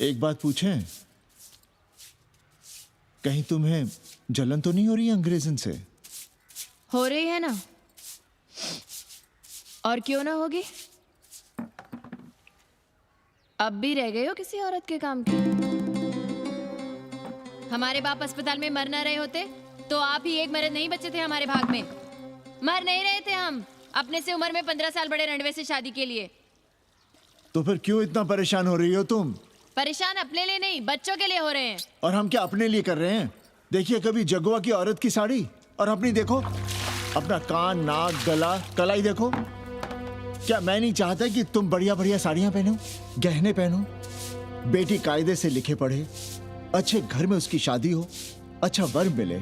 एक बात पूछें, कहीं तुम्हें जलन तो नहीं हो रही अंग्रेजन से? हो रही है ना, और क्यों ना होगी? अब भी रह गए हो किसी औरत के काम की? हमारे बाप अस्पताल में मर ना रहे होते तो आप ही एक मर्द नहीं बचे थे हमारे भाग में। मर नहीं रहे थे हम, अपने से उम्र में 15 साल बड़े रणवे से शादी के लिए। तो फिर क्यों इतना परेशान हो रही हो तुम? परेशान अपने लिए नहीं, बच्चों के लिए हो रहे हैं। और हम क्या अपने लिए कर रहे हैं? देखिए कभी जगुआ की औरत की साड़ी और अपनी देखो, अपना कान, नाक, गला, कलाई देखो। क्या मैं नहीं चाहता कि तुम बढ़िया बढ़िया साड़ियां पहनो, गहने पहनो, बेटी कायदे से लिखे पढ़े, अच्छे घर में उसकी शादी हो, अच्छा वर मिले,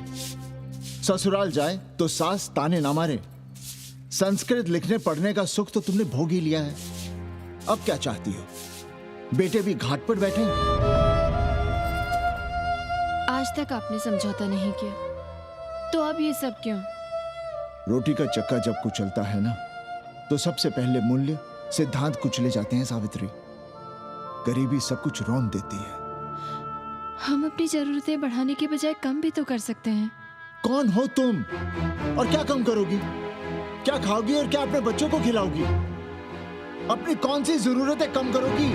ससुराल जाए तो सास ताने ना मारे। संस्कृत लिखने पढ़ने का सुख तो तुमने भोग ही लिया है। अब क्या चाहती हो? बेटे भी घाट पर बैठे। आज तक आपने समझौता नहीं किया, तो अब ये सब क्यों? रोटी का चक्का जब कुचलता है ना, तो सबसे पहले मूल्य सिद्धांत कुचले जाते हैं सावित्री। गरीबी सब कुछ रौन देती है। हम अपनी जरूरतें बढ़ाने के बजाय कम भी तो कर सकते हैं। कौन हो तुम और क्या कम करोगी? क्या खाओगी और क्या अपने बच्चों को खिलाओगी? अपनी कौन सी जरूरतें कम करोगी?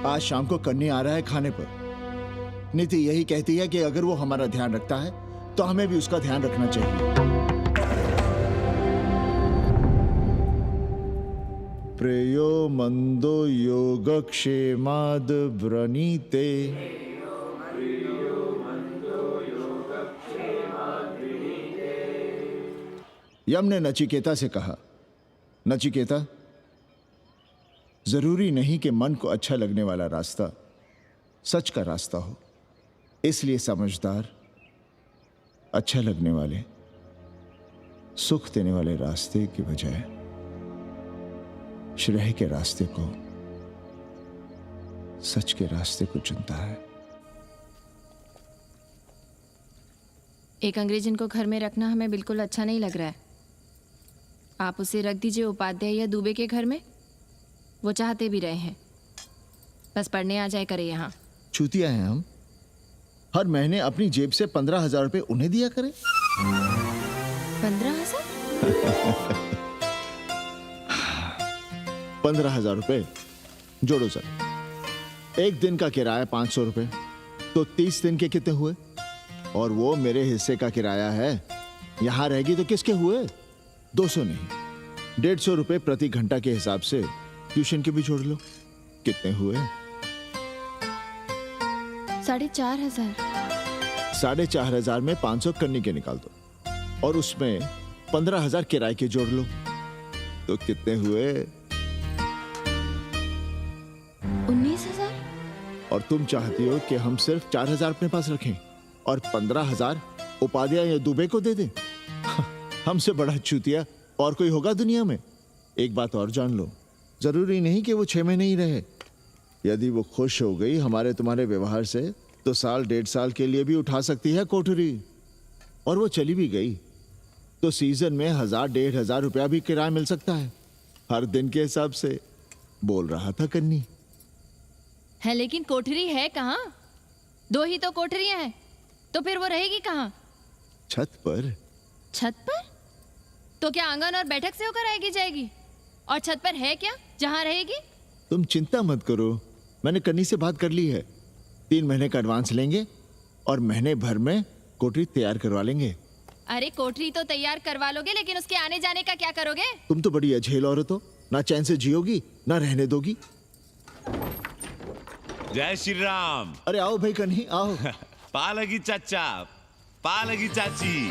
आज शाम को कन्नी आ रहा है खाने पर। नीति यही कहती है कि अगर वो हमारा ध्यान रखता है तो हमें भी उसका ध्यान रखना चाहिए। प्रेयो मंदो योगक्षेमाद व्रणीते। यम ने नचिकेता से कहा, नचिकेता, जरूरी नहीं कि मन को अच्छा लगने वाला रास्ता सच का रास्ता हो। इसलिए समझदार, अच्छा लगने वाले, सुख देने वाले रास्ते की बजाय श्रेय के रास्ते को, सच के रास्ते को चुनता है। एक अंग्रेज इनको घर में रखना हमें बिल्कुल अच्छा नहीं लग रहा है। आप उसे रख दीजिए उपाध्याय या दुबे के घर में, वो चाहते भी रहे हैं। बस पढ़ने आ जाए करे यहाँ। चूतिया हैं हम। हर महीने अपनी जेब से 15,000 रुपए उन्हें दिया करें। 15,000? 15,000 रुपए जोड़ो सर। एक दिन का किराया 500 रुपए, तो 30 दिन के कितने हुए? और वो मेरे हिस्से का किराया है। यहां रहेगी तो किसके हुए? 200 नहीं, 150 रुपए प्रति घंटा के हिसाब से ट्यूशन के भी जोड़ लो। कितने हुए? 4,500। 4,500 में 500 कन्नी के निकाल दो और उसमें 15,000 किराए के जोड़ लो, तो कितने हुए? 19,000। और तुम चाहती हो कि हम सिर्फ 4,000 अपने पास रखें और 15,000 उपाध्याय या दुबे को दे दें? हमसे बड़ा चूतिया और कोई होगा दुनिया में? एक बात और जान लो, जरूरी नहीं कि वो 6 महीने ही रहे। यदि वो खुश हो गई हमारे तुम्हारे व्यवहार से, तो साल 1.5 साल के लिए भी उठा सकती है कोठरी। और वो चली भी गई तो सीजन में 1,000-1,500 रुपया भी किराया मिल सकता है, हर दिन के हिसाब से। बोल रहा था कन्नी है, लेकिन कोठरी है कहाँ? 2 ही तो कोठरियां हैं, तो फिर वो रहेगी कहाँ? छत पर। छत पर? तो क्या आंगन और बैठक से होकर आएगी जाएगी? और छत पर है क्या जहाँ रहेगी? तुम चिंता मत करो, मैंने कन्नी से बात कर ली है। 3 महीने का एडवांस लेंगे और महीने भर में कोठरी तैयार करवा लेंगे। अरे कोठरी तो तैयार करवा लोगे, लेकिन उसके आने जाने का क्या करोगे? तुम तो बड़ी अझेल औरत हो, ना चैन से जियोगी ना रहने दोगी। जय श्री राम। अरे आओ भाई कन्ही आओ। पा लगी चाचा, पा लगी चाची।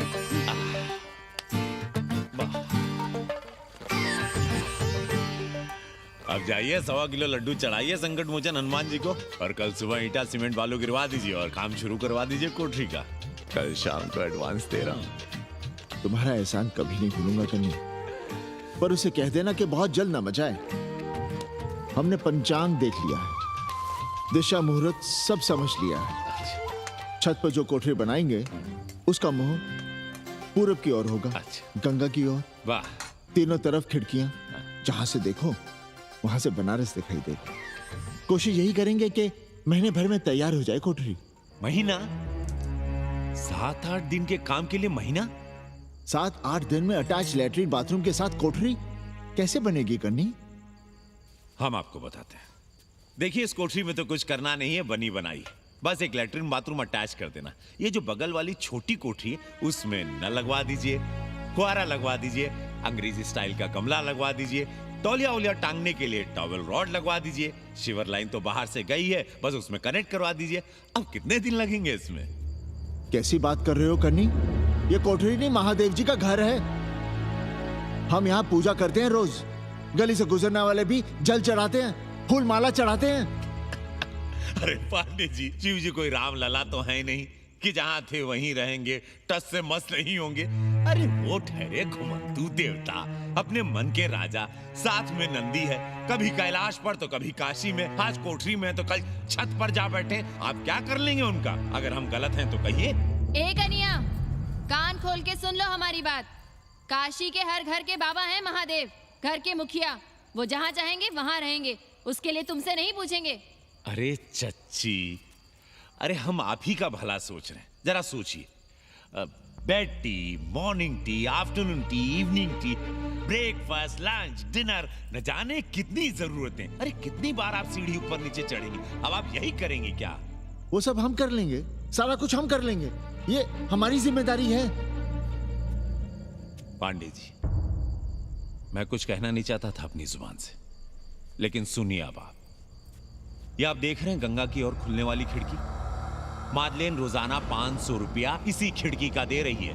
अब जाइए 1.25 किलो लड्डू चढ़ाइए संकट मोचन हनुमान जी को, और कल सुबह ईटा सीमेंट बालू गिरवा दीजिए और काम शुरू करवा दीजिए कोठरी का। कल शाम को एडवांस दे रहा हूँ। तुम्हारा एहसान कभी नहीं भूलूंगा कन्नी, पर उसे कह देना कि बहुत जल्द ना मचाए। हमने पंचांग देख लिया है, दिशा मुहूर्त सब समझ लिया है। छत पर जो कोठरी बनाएंगे उसका मुंह पूरब की ओर होगा। गंगा की ओर। वाह। तीनों तरफ खिड़कियां, जहां से देखो वहां से बनारस दिखाई देगा। कोशिश यही करेंगे कि महीने भर में तैयार हो जाए कोठरी। महीना? 7-8 दिन के काम के लिए महीना? 7-8 दिन में अटैच लैट्रिन बाथरूम के साथ कोठरी कैसे बनेगी कन्नी? हम आपको बताते हैं। देखिए, इस कोठरी में तो कुछ करना नहीं है, बनी बनाई। बस एक लैट्रिन बाथरूम अटैच कर देना। ये जो बगल वाली छोटी कोठरी है उसमें नल लगवा दीजिए, फुहारा लगवा दीजिए, अंग्रेजी स्टाइल का गमला लगवा दीजिए, तौलिया उलिया टांगने के लिए टॉवेल रॉड लगवा दीजिए, शिवर लाइन तो बाहर से गई है, बस उसमें कनेक्ट करवा दीजिए। अब कितने दिन लगेंगे इसमें? कैसी बात कर रहे हो कन्नी? ये कोठरी नहीं, महादेव जी का घर है। हम यहाँ पूजा करते हैं रोज। गली से गुजरने वाले भी जल चढ़ाते हैं, फूल माला चढ़ाते हैं। अरे पांडे जी, शिव जी कोई राम लला तो है नहीं कि जहां थे वहीं रहेंगे, टस से मस नहीं होंगे। अरे वो ठहरे घुमंतू देवता, अपने मन के राजा, साथ में नंदी है, कभी कैलाश पर तो कभी काशी में, आज कोठरी में तो कल छत पर जा बैठे। आप क्या कर लेंगे उनका? अगर हम गलत हैं तो कहिए। ए कन्या, कान खोल के सुन लो हमारी बात। काशी के हर घर के बाबा हैं महादेव, घर के मुखिया। वो जहाँ चाहेंगे वहाँ रहेंगे, उसके लिए तुमसे नहीं पूछेंगे। अरे चच्ची, अरे हम आप ही का भला सोच रहे हैं, जरा सोचिए। Bed tea, morning tea, afternoon T, evening tea, breakfast, lunch, dinner, न जाने कितनी जरूरतें। अरे कितनी बार आप सीढ़ी ऊपर नीचे चढ़ेंगे? अब आप यही करेंगे क्या? वो सब हम कर लेंगे, सारा कुछ हम कर लेंगे, ये हमारी जिम्मेदारी है। पांडे जी, मैं कुछ कहना नहीं चाहता था अपनी जुबान से, लेकिन सुनिए अब आप। ये आप देख रहे हैं गंगा की ओर खुलने वाली खिड़की? मादलेन रोजाना 500 रुपया इसी खिड़की का दे रही है,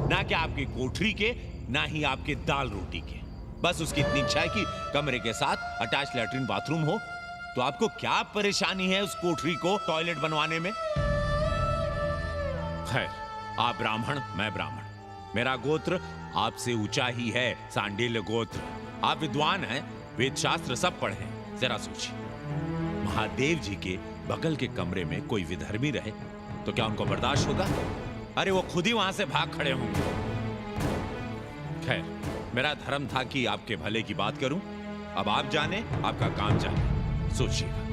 ना कि आपकी कोठरी के, ना ही आपके दाल रोटी के। बस उसकी इतनी इच्छा है कि कमरे के साथ अटैच लैट्रिन बाथरूम हो। तो आपको क्या परेशानी है उस कोठरी को टॉयलेट बनवाने में? खैर, आप ब्राह्मण, मैं ब्राह्मण, मेरा गोत्र आपसे ऊंचा ही है, सांडिल्य गोत्र। आप विद्वान हैं, वेद शास्त्र सब पढ़े हैं। जरा सोचिए, महादेव जी के बगल के कमरे में कोई विधर्मी रहे तो क्या उनको बर्दाश्त होगा? अरे वो खुद ही वहां से भाग खड़े होंगे। खैर, मेरा धर्म था कि आपके भले की बात करूं। अब आप जाने, आपका काम जाने। सोचिएगा,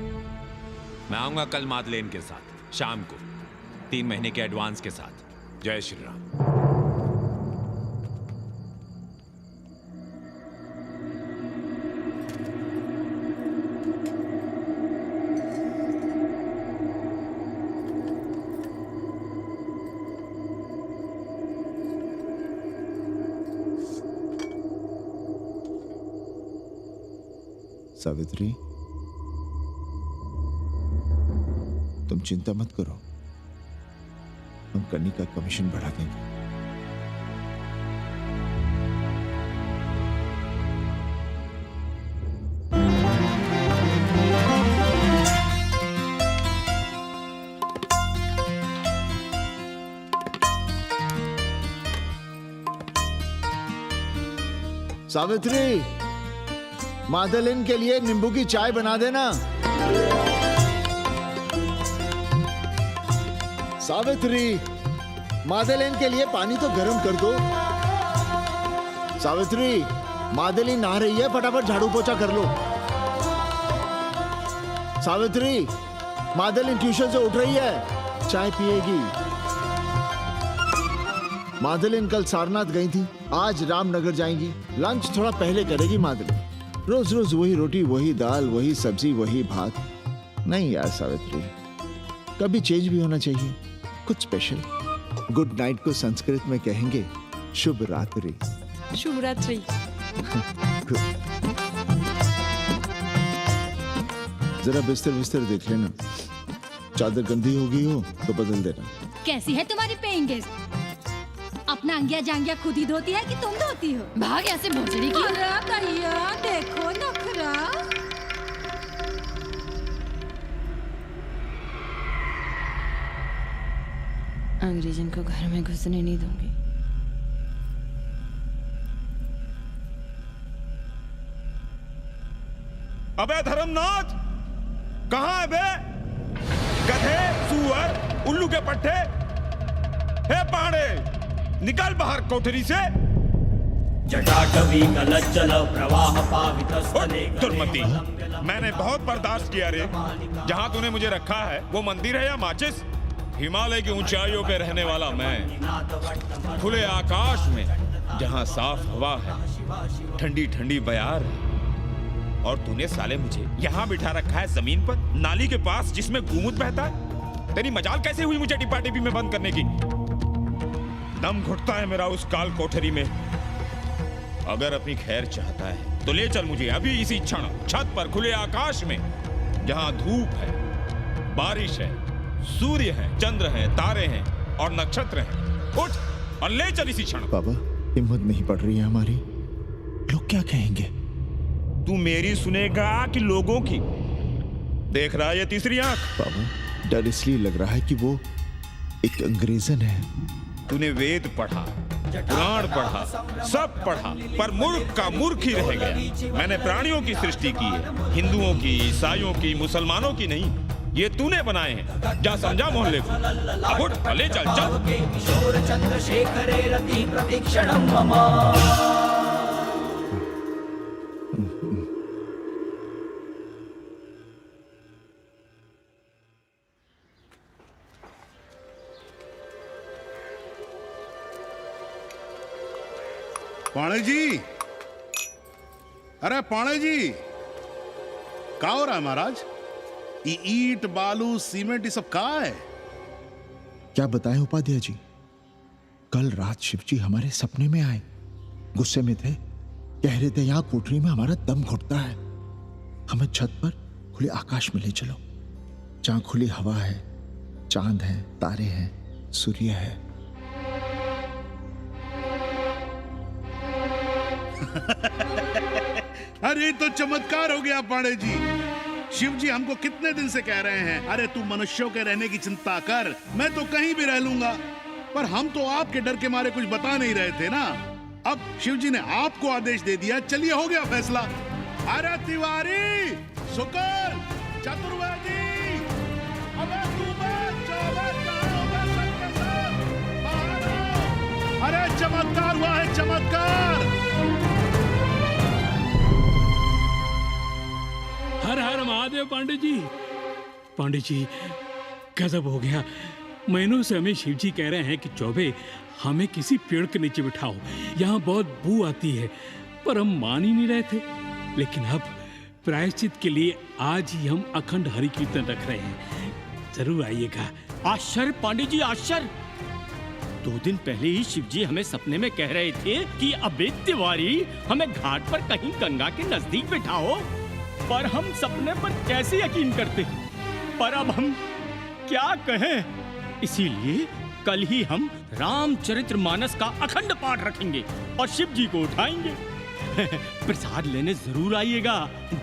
मैं आऊंगा कल मादलेन के साथ शाम को, 3 महीने के एडवांस के साथ। जय श्री राम। सावित्री, तुम चिंता मत करो, हम कन्नी का कमीशन बढ़ा देंगे। सावित्री, मादलिन के लिए नींबू की चाय बना देना। सावित्री, मादलिन के लिए पानी तो गर्म कर दो। सावित्री, मादलिन नहा रही है, फटाफट झाड़ू पोछा कर लो। सावित्री, मादलिन ट्यूशन से उठ रही है, चाय पिएगी। मादलिन कल सारनाथ गई थी, आज रामनगर जाएंगी। लंच थोड़ा पहले करेगी मादलिन। रोज रोज वही रोटी, वही दाल, वही सब्जी, वही भात। नहीं यार सावित्री, कभी चेंज भी होना चाहिए, कुछ स्पेशल। गुड नाइट को संस्कृत में कहेंगे शुभ रात्रि। शुभ रात्रि। जरा बिस्तर बिस्तर देख लेना, चादर गंदी हो गई हो तो बदल देना। कैसी है तुम्हारी पेइंग गेस्ट? अपना अंगिया जांगिया खुद ही धोती है कि तुम धोती हो? भाग ऐसे भोसड़ी की। अरे भैया देखो नखरा। अंग्रेजन को घर में घुसने नहीं दूंगी। अबे धर्मनाथ, कहाँ है बे? गधे, सुअर, उल्लू के पट्टे। हे पाड़े, निकल बाहर कोठरी से। जटाटवी कलज्जल प्रवाह पावितस्तने। दुर्मति, मैंने बहुत बर्दाश्त किया रे। जहाँ तूने मुझे रखा है वो मंदिर है या माचिस? हिमालय की ऊंचाइयों पे रहने वाला मैं, खुले आकाश में जहाँ साफ हवा है, ठंडी ठंडी बयार है, और तूने साले मुझे यहाँ बिठा रखा है जमीन पर, नाली के पास जिसमें गोमूत्र बहता है। तेरी मजाल कैसे हुई मुझे डिब्बा डिब्बी में बंद करने की? दम घुटता है मेरा उस काल कोठरी में। अगर अपनी खैर चाहता है तो ले चल मुझे अभी इसी क्षण छत पर खुले आकाश में, जहां धूप है, बारिश है, सूर्य है, चंद्र है, तारे हैं और नक्षत्र हैं। उठ और ले चल इसी क्षण। बाबा, हिम्मत नहीं पड़ रही है हमारी। लोग क्या कहेंगे? तू मेरी सुनेगा कि लोगों की? देख रहा है ये तीसरी आंख? बाबा, डर इसलिए लग रहा है कि वो एक अंग्रेजन है। तूने वेद पढ़ा, पुराण पढ़ा, सब पढ़ा, पर मूर्ख का मूर्ख ही रह गया। मैंने प्राणियों की सृष्टि की है, हिंदुओं की, ईसाइयों की, मुसलमानों की नहीं। ये तूने बनाए हैं। जा समझा मोहल्ले को। अब उठ, ले चल चल। किशोर चंद्रशेखरे रति प्रतीक्षणं मम। पाणे जी, अरे पाणे जी, का हो रहा है महाराज? ये ईंट, बालू, सीमेंट, ये सब कहाँ है? क्या बताएं उपाध्याय जी, कल रात शिवजी हमारे सपने में आए। गुस्से में थे, कह रहे थे यहाँ कोठरी में हमारा दम घुटता है, हमें छत पर खुले आकाश में ले चलो, जहां खुली हवा है, चांद है, तारे हैं, सूर्य है। अरे तो चमत्कार हो गया पाणे जी। शिव जी हमको कितने दिन से कह रहे हैं, अरे तू मनुष्यों के रहने की चिंता कर, मैं तो कहीं भी रह लूंगा। पर हम तो आपके डर के मारे कुछ बता नहीं रहे थे ना। अब शिव जी ने आपको आदेश दे दिया, चलिए हो गया फैसला। अरे तिवारी, शुक्र, चतुर्वेदी, अबे अरे चमत्कार हुआ है, चमत्कार। हर हर महादेव पंडित जी। पंडित जी, गजब हो गया। महीनों से हमें शिव जी कह रहे हैं कि चौबे हमें किसी पेड़ के नीचे बिठाओ, यहाँ बहुत बू आती है, पर हम मान ही नहीं रहे थे। लेकिन अब प्रायश्चित के लिए आज ही हम अखंड हरि कीर्तन रख रहे हैं, जरूर आइएगा। आश्चर्य पंडित जी, आश्चर्य। 2 दिन पहले ही शिवजी हमें सपने में कह रहे थे कि अबे तिवारी, हमें घाट पर कहीं गंगा के नजदीक बिठाओ, पर हम सपने पर कैसे यकीन करते। पर अब हम क्या कहें, इसीलिए कल ही हम रामचरितमानस का अखंड पाठ रखेंगे और शिव जी को उठाएंगे। प्रसाद लेने जरूर आइएगा।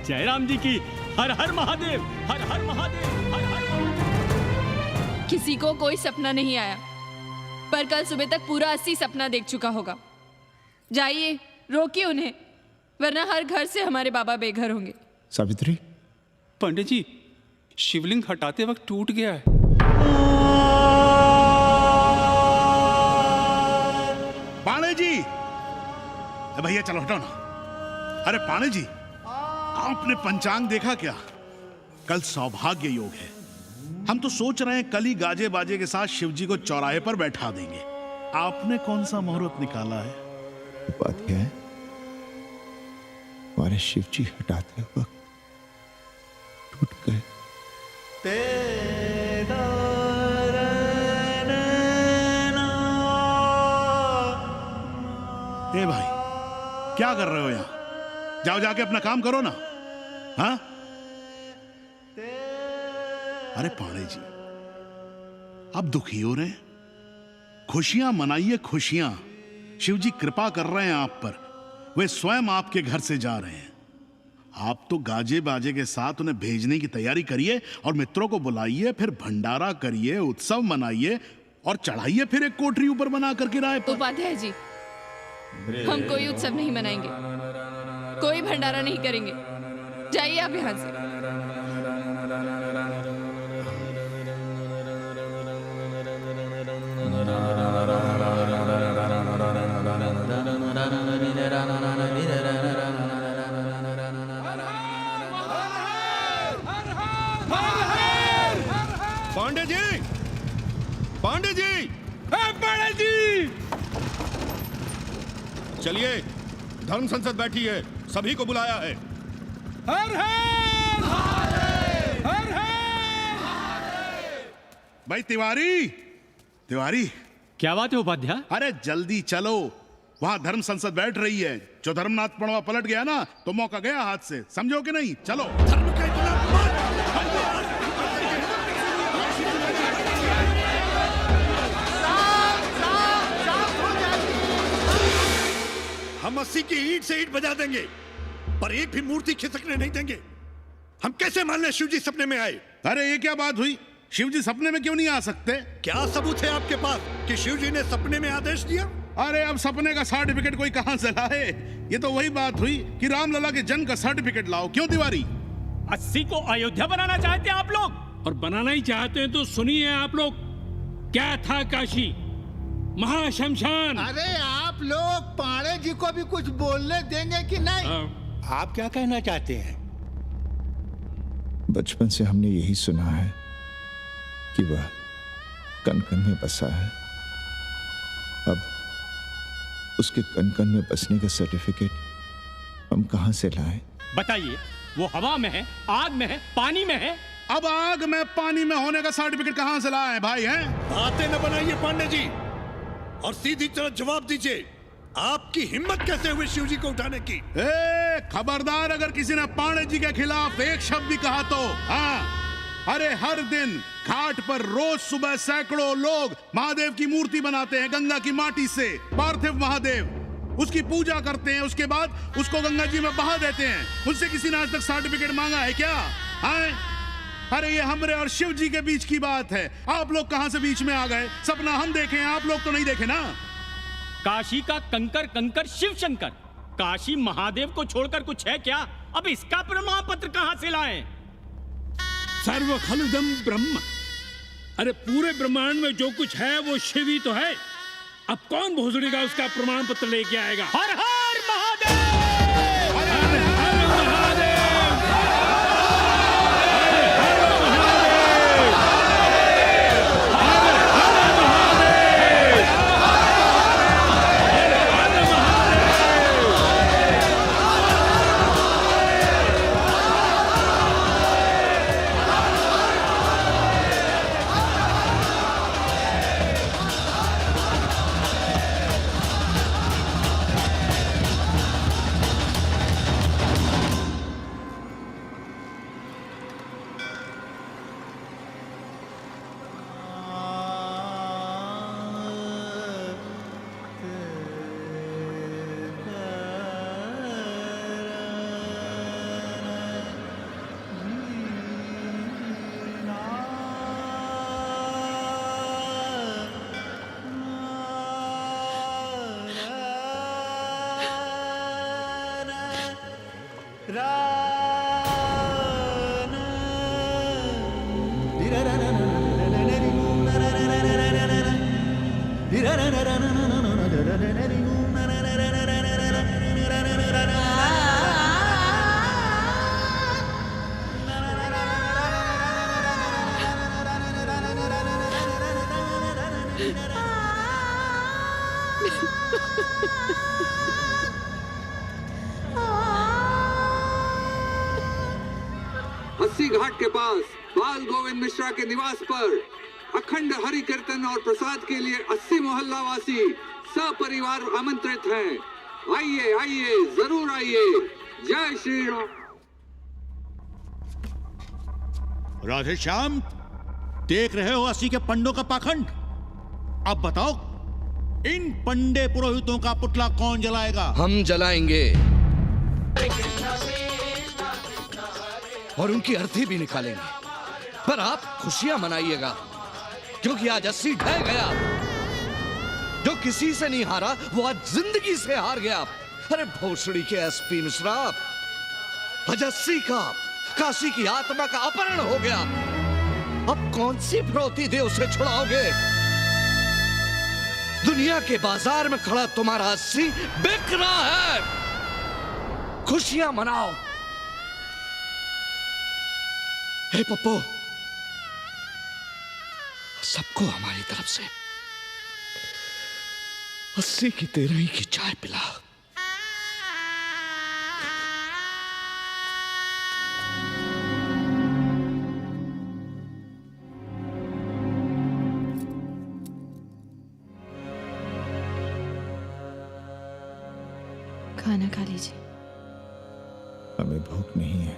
जय राम जी की। हर हर महादेव, हर हर महादेव, हर हर महादेव। किसी को कोई सपना नहीं आया, पर कल सुबह तक पूरा 80 सपना देख चुका होगा। जाइए, रोकिए उन्हें, वरना हर घर से हमारे बाबा बेघर होंगे। सावित्री, पंडित जी, शिवलिंग हटाते वक्त टूट गया है। पाणे जी, भैया चलो हटाओ ना। अरे पाणे जी, आपने पंचांग देखा क्या? कल सौभाग्य योग है। हम तो सोच रहे हैं कल ही गाजे बाजे के साथ शिवजी को चौराहे पर बैठा देंगे। आपने कौन सा मुहूर्त निकाला है? उपाध्याय, हमारे शिवजी हटाते वक्त टूट गए। ए भाई, क्या कर रहे हो यहाँ? जाओ जाके अपना काम करो ना। हाँ? अरे पाणे जी, आप दुखी हो रहे हैं? खुशियां मनाइए, खुशियां। शिवजी कृपा कर रहे हैं आप पर, वे स्वयं आपके घर से जा रहे हैं। आप तो गाजे बाजे के साथ उन्हें भेजने की तैयारी करिए और मित्रों को बुलाइए, फिर भंडारा करिए, उत्सव मनाइए और चढ़ाइए फिर एक कोठरी ऊपर बना कर किराए पर। उपाध्याय जी, हम कोई उत्सव नहीं मनाएंगे, कोई भंडारा नहीं करेंगे। जाइए आप यहाँ से। पांडे जी, पांडे जी, पांडे जी, चलिए, धर्म संसद बैठी है, सभी को बुलाया है। हर हर भाई तिवारी, तिवारी, क्या बात है उपाध्याय? अरे जल्दी चलो, वहां धर्म संसद बैठ रही है। जो धर्मनाथ पड़वा पलट गया ना तो मौका गया हाथ से, समझो कि नहीं? चलो। हम 80 की ईंट से ईंट बजा देंगे, पर एक भी मूर्ति खिसकने नहीं देंगे। हम कैसे मान लें शिव जी सपने में आए? अरे ये क्या बात हुई? शिव जी सपने में क्यों नहीं आ सकते? क्या सबूत है आपके पास कि शिव जी ने सपने में आदेश दिया? अरे अब सपने का सर्टिफिकेट कोई कहां से लाए? ये तो वही बात हुई कि रामलला के जन्म का सर्टिफिकेट लाओ। क्यों तिवारी? 80 को अयोध्या बनाना चाहते हैं आप लोग? और बनाना ही चाहते हैं तो सुनिए आप लोग, क्या था काशी महाशमशान। अरे आप लोग पाणे जी को भी कुछ बोलने देंगे कि नहीं? आप क्या कहना चाहते हैं? बचपन से हमने यही सुना है कि वह कण कण में बसा है। अब उसके कण कण में बसने का सर्टिफिकेट हम कहां से लाएं? बताइए, वो हवा में है, आग में है, पानी में है? अब आग में पानी में होने का सर्टिफिकेट कहां से लाए भाई? हैं बातें न बनाइए पांडे जी, और सीधी तरह जवाब दीजिए, आपकी हिम्मत कैसे हुई शिव जी को उठाने की? खबरदार अगर किसी ने पांडे जी के खिलाफ एक शब्द भी कहा तो। हाँ, अरे हर दिन घाट पर रोज सुबह सैकड़ों लोग महादेव की मूर्ति बनाते हैं गंगा की माटी से। पार्थिव महादेव, उसकी पूजा करते हैं, उसके बाद उसको गंगा जी में बहा देते हैं। उनसे किसी ने आज तक सर्टिफिकेट मांगा है क्या? हाँ? अरे ये हमरे और शिव जी के बीच की बात है। आप लोग कहां से बीच में आ गए? सपना हम देखे, आप लोग तो नहीं देखे ना। काशी का कंकर कंकर शिव शंकर, काशी महादेव को छोड़कर कुछ है क्या? अब इसका प्रमाण पत्र कहां से लाएं? सर्व खलुदम ब्रह्म, अरे पूरे ब्रह्मांड में जो कुछ है वो शिव ही तो है। अब कौन भोसड़ी का उसका प्रमाण पत्र लेके आएगा? हर हर महादेव! अस्सी घाट के पास बाल गोविंद मिश्रा के निवास पर अखंड हरि कीर्तन और प्रसाद के लिए 80 मोहल्ला वासी सपरिवार आमंत्रित हैं। आइए आइए, जरूर आइए। जय श्री राम। राधे श्याम, देख रहे हो 80 के पंडों का पाखंड? अब बताओ, इन पंडे पुरोहितों का पुतला कौन जलाएगा? हम जलाएंगे और उनकी अर्थी भी निकालेंगे। पर आप खुशियां मनाइएगा, क्योंकि आज 80 ढह गया। जो किसी से नहीं हारा वो आज जिंदगी से हार गया। अरे भोसड़ी के एसपी मिश्रा, आज 80 का काशी की आत्मा का अपहरण हो गया। अब कौन सी फिरौती दे उसे छुड़ाओगे? दुनिया के बाजार में खड़ा तुम्हारा 80 बिक रहा है। खुशियां मनाओ। हे पप्पू, सबको हमारी तरफ से 80 की 13 की चाय पिला। खाना खा लीजिए। हमें भूख नहीं है।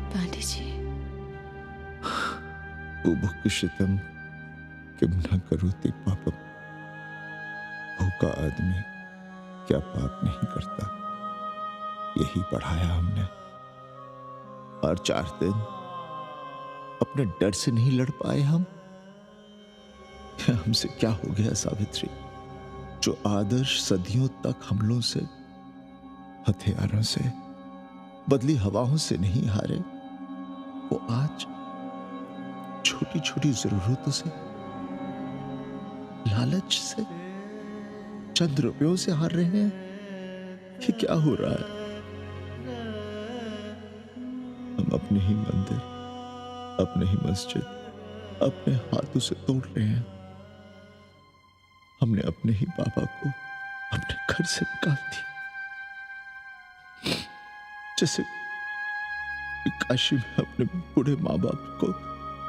पांडे जी, बुभुक्षितम किम न करोति पापम। भूखा आदमी क्या पाप नहीं करता, यही पढ़ाया हमने। और 4 दिन अपने डर से नहीं लड़ पाए हम। हमसे क्या हो गया सावित्री? जो आदर्श सदियों तक हमलों से, हथियारों से, बदली हवाओं से नहीं हारे, वो आज छोटी छोटी जरूरतों से, लालच से, चंद रुपयों से हार रहे हैं। ये क्या हो रहा है? हम अपने ही मंदिर, अपने ही मस्जिद अपने हाथों से तोड़ रहे हैं। हमने अपने ही बाबा को अपने घर से निकाल दिया। जैसे काशी में अपने बूढ़े माँ बाप को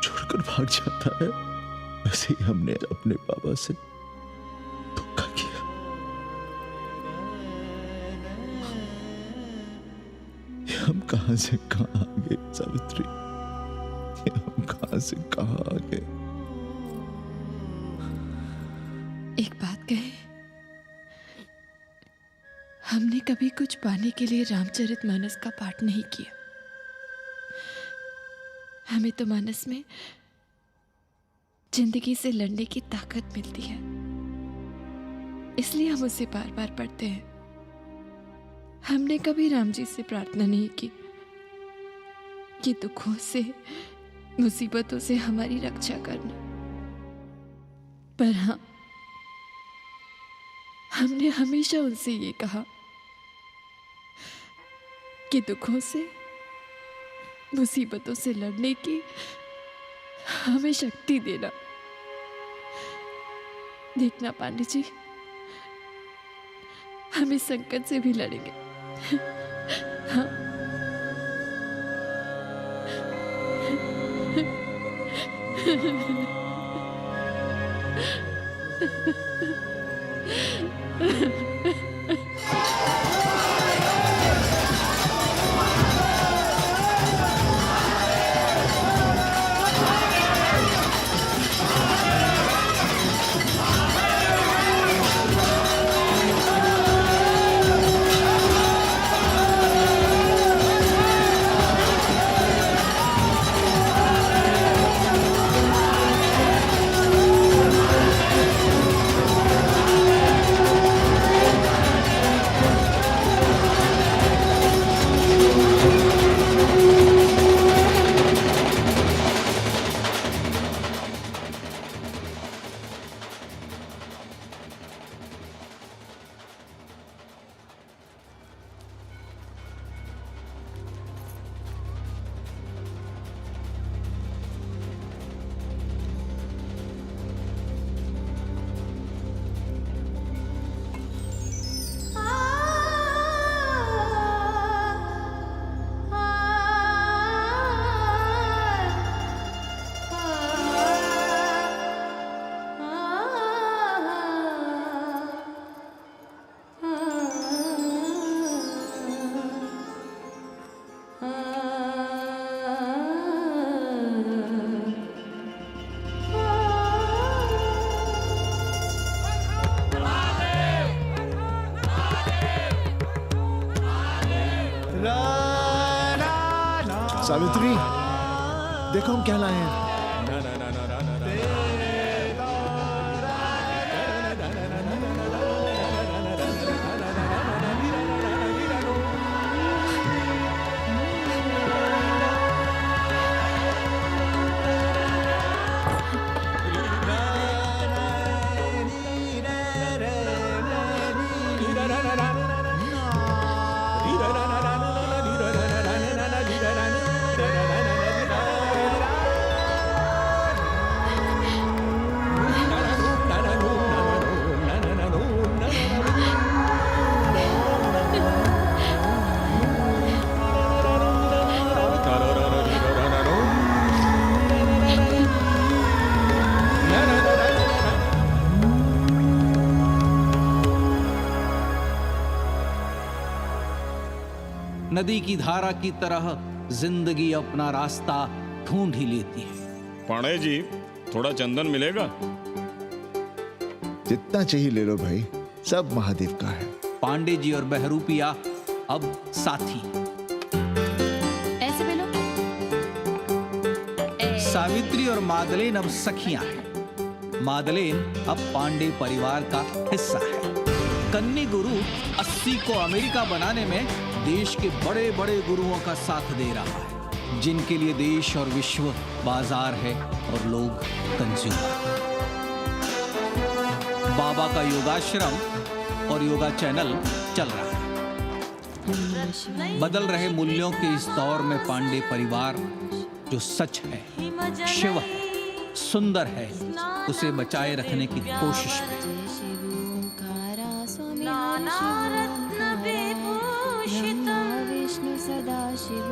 छोड़कर भाग जाता है, वैसे ही हमने अपने बाबा से धोखा किया। ये हम कहां से कहां आ गए सावित्री? ये हम कहां से कहां आ गए? एक बात कहे, हमने कभी कुछ पाने के लिए रामचरितमानस का पाठ नहीं किया। हमें तो मानस में जिंदगी से लड़ने की ताकत मिलती है, इसलिए हम उसे बार बार पढ़ते हैं। हमने कभी राम जी से प्रार्थना नहीं की कि दुखों से, मुसीबतों से हमारी रक्षा करना। पर हाँ, हमने हमेशा उनसे ये कहा कि दुखों से, मुसीबतों से लड़ने की हमें शक्ति देना। देखना पांडे जी, हम इस संकट से भी लड़ेंगे। हाँ। सावित्री, देखो हम क्या लाए हैं। नदी की धारा की तरह जिंदगी अपना रास्ता ढूंढ ही लेती है। पांडे जी, थोड़ा चंदन मिलेगा? जितना चाहिए ले लो भाई, सब महादेव का है। पांडे जी और बहरूपिया अब साथी। ऐसे में लो। सावित्री और मादलेन अब सखियां हैं। मादलेन अब पांडे परिवार का हिस्सा है। कन्नी गुरु 80 को अमेरिका बनाने में देश के बड़े बड़े गुरुओं का साथ दे रहा है, जिनके लिए देश और विश्व बाजार है और लोग कंज्यूमर। बाबा का योगाश्रम और योगा चैनल चल रहा है। बदल रहे मूल्यों के इस दौर में पांडे परिवार जो सच है, शिव है, सुंदर है, उसे बचाए रखने की कोशिश में। विष्णु सदा शिव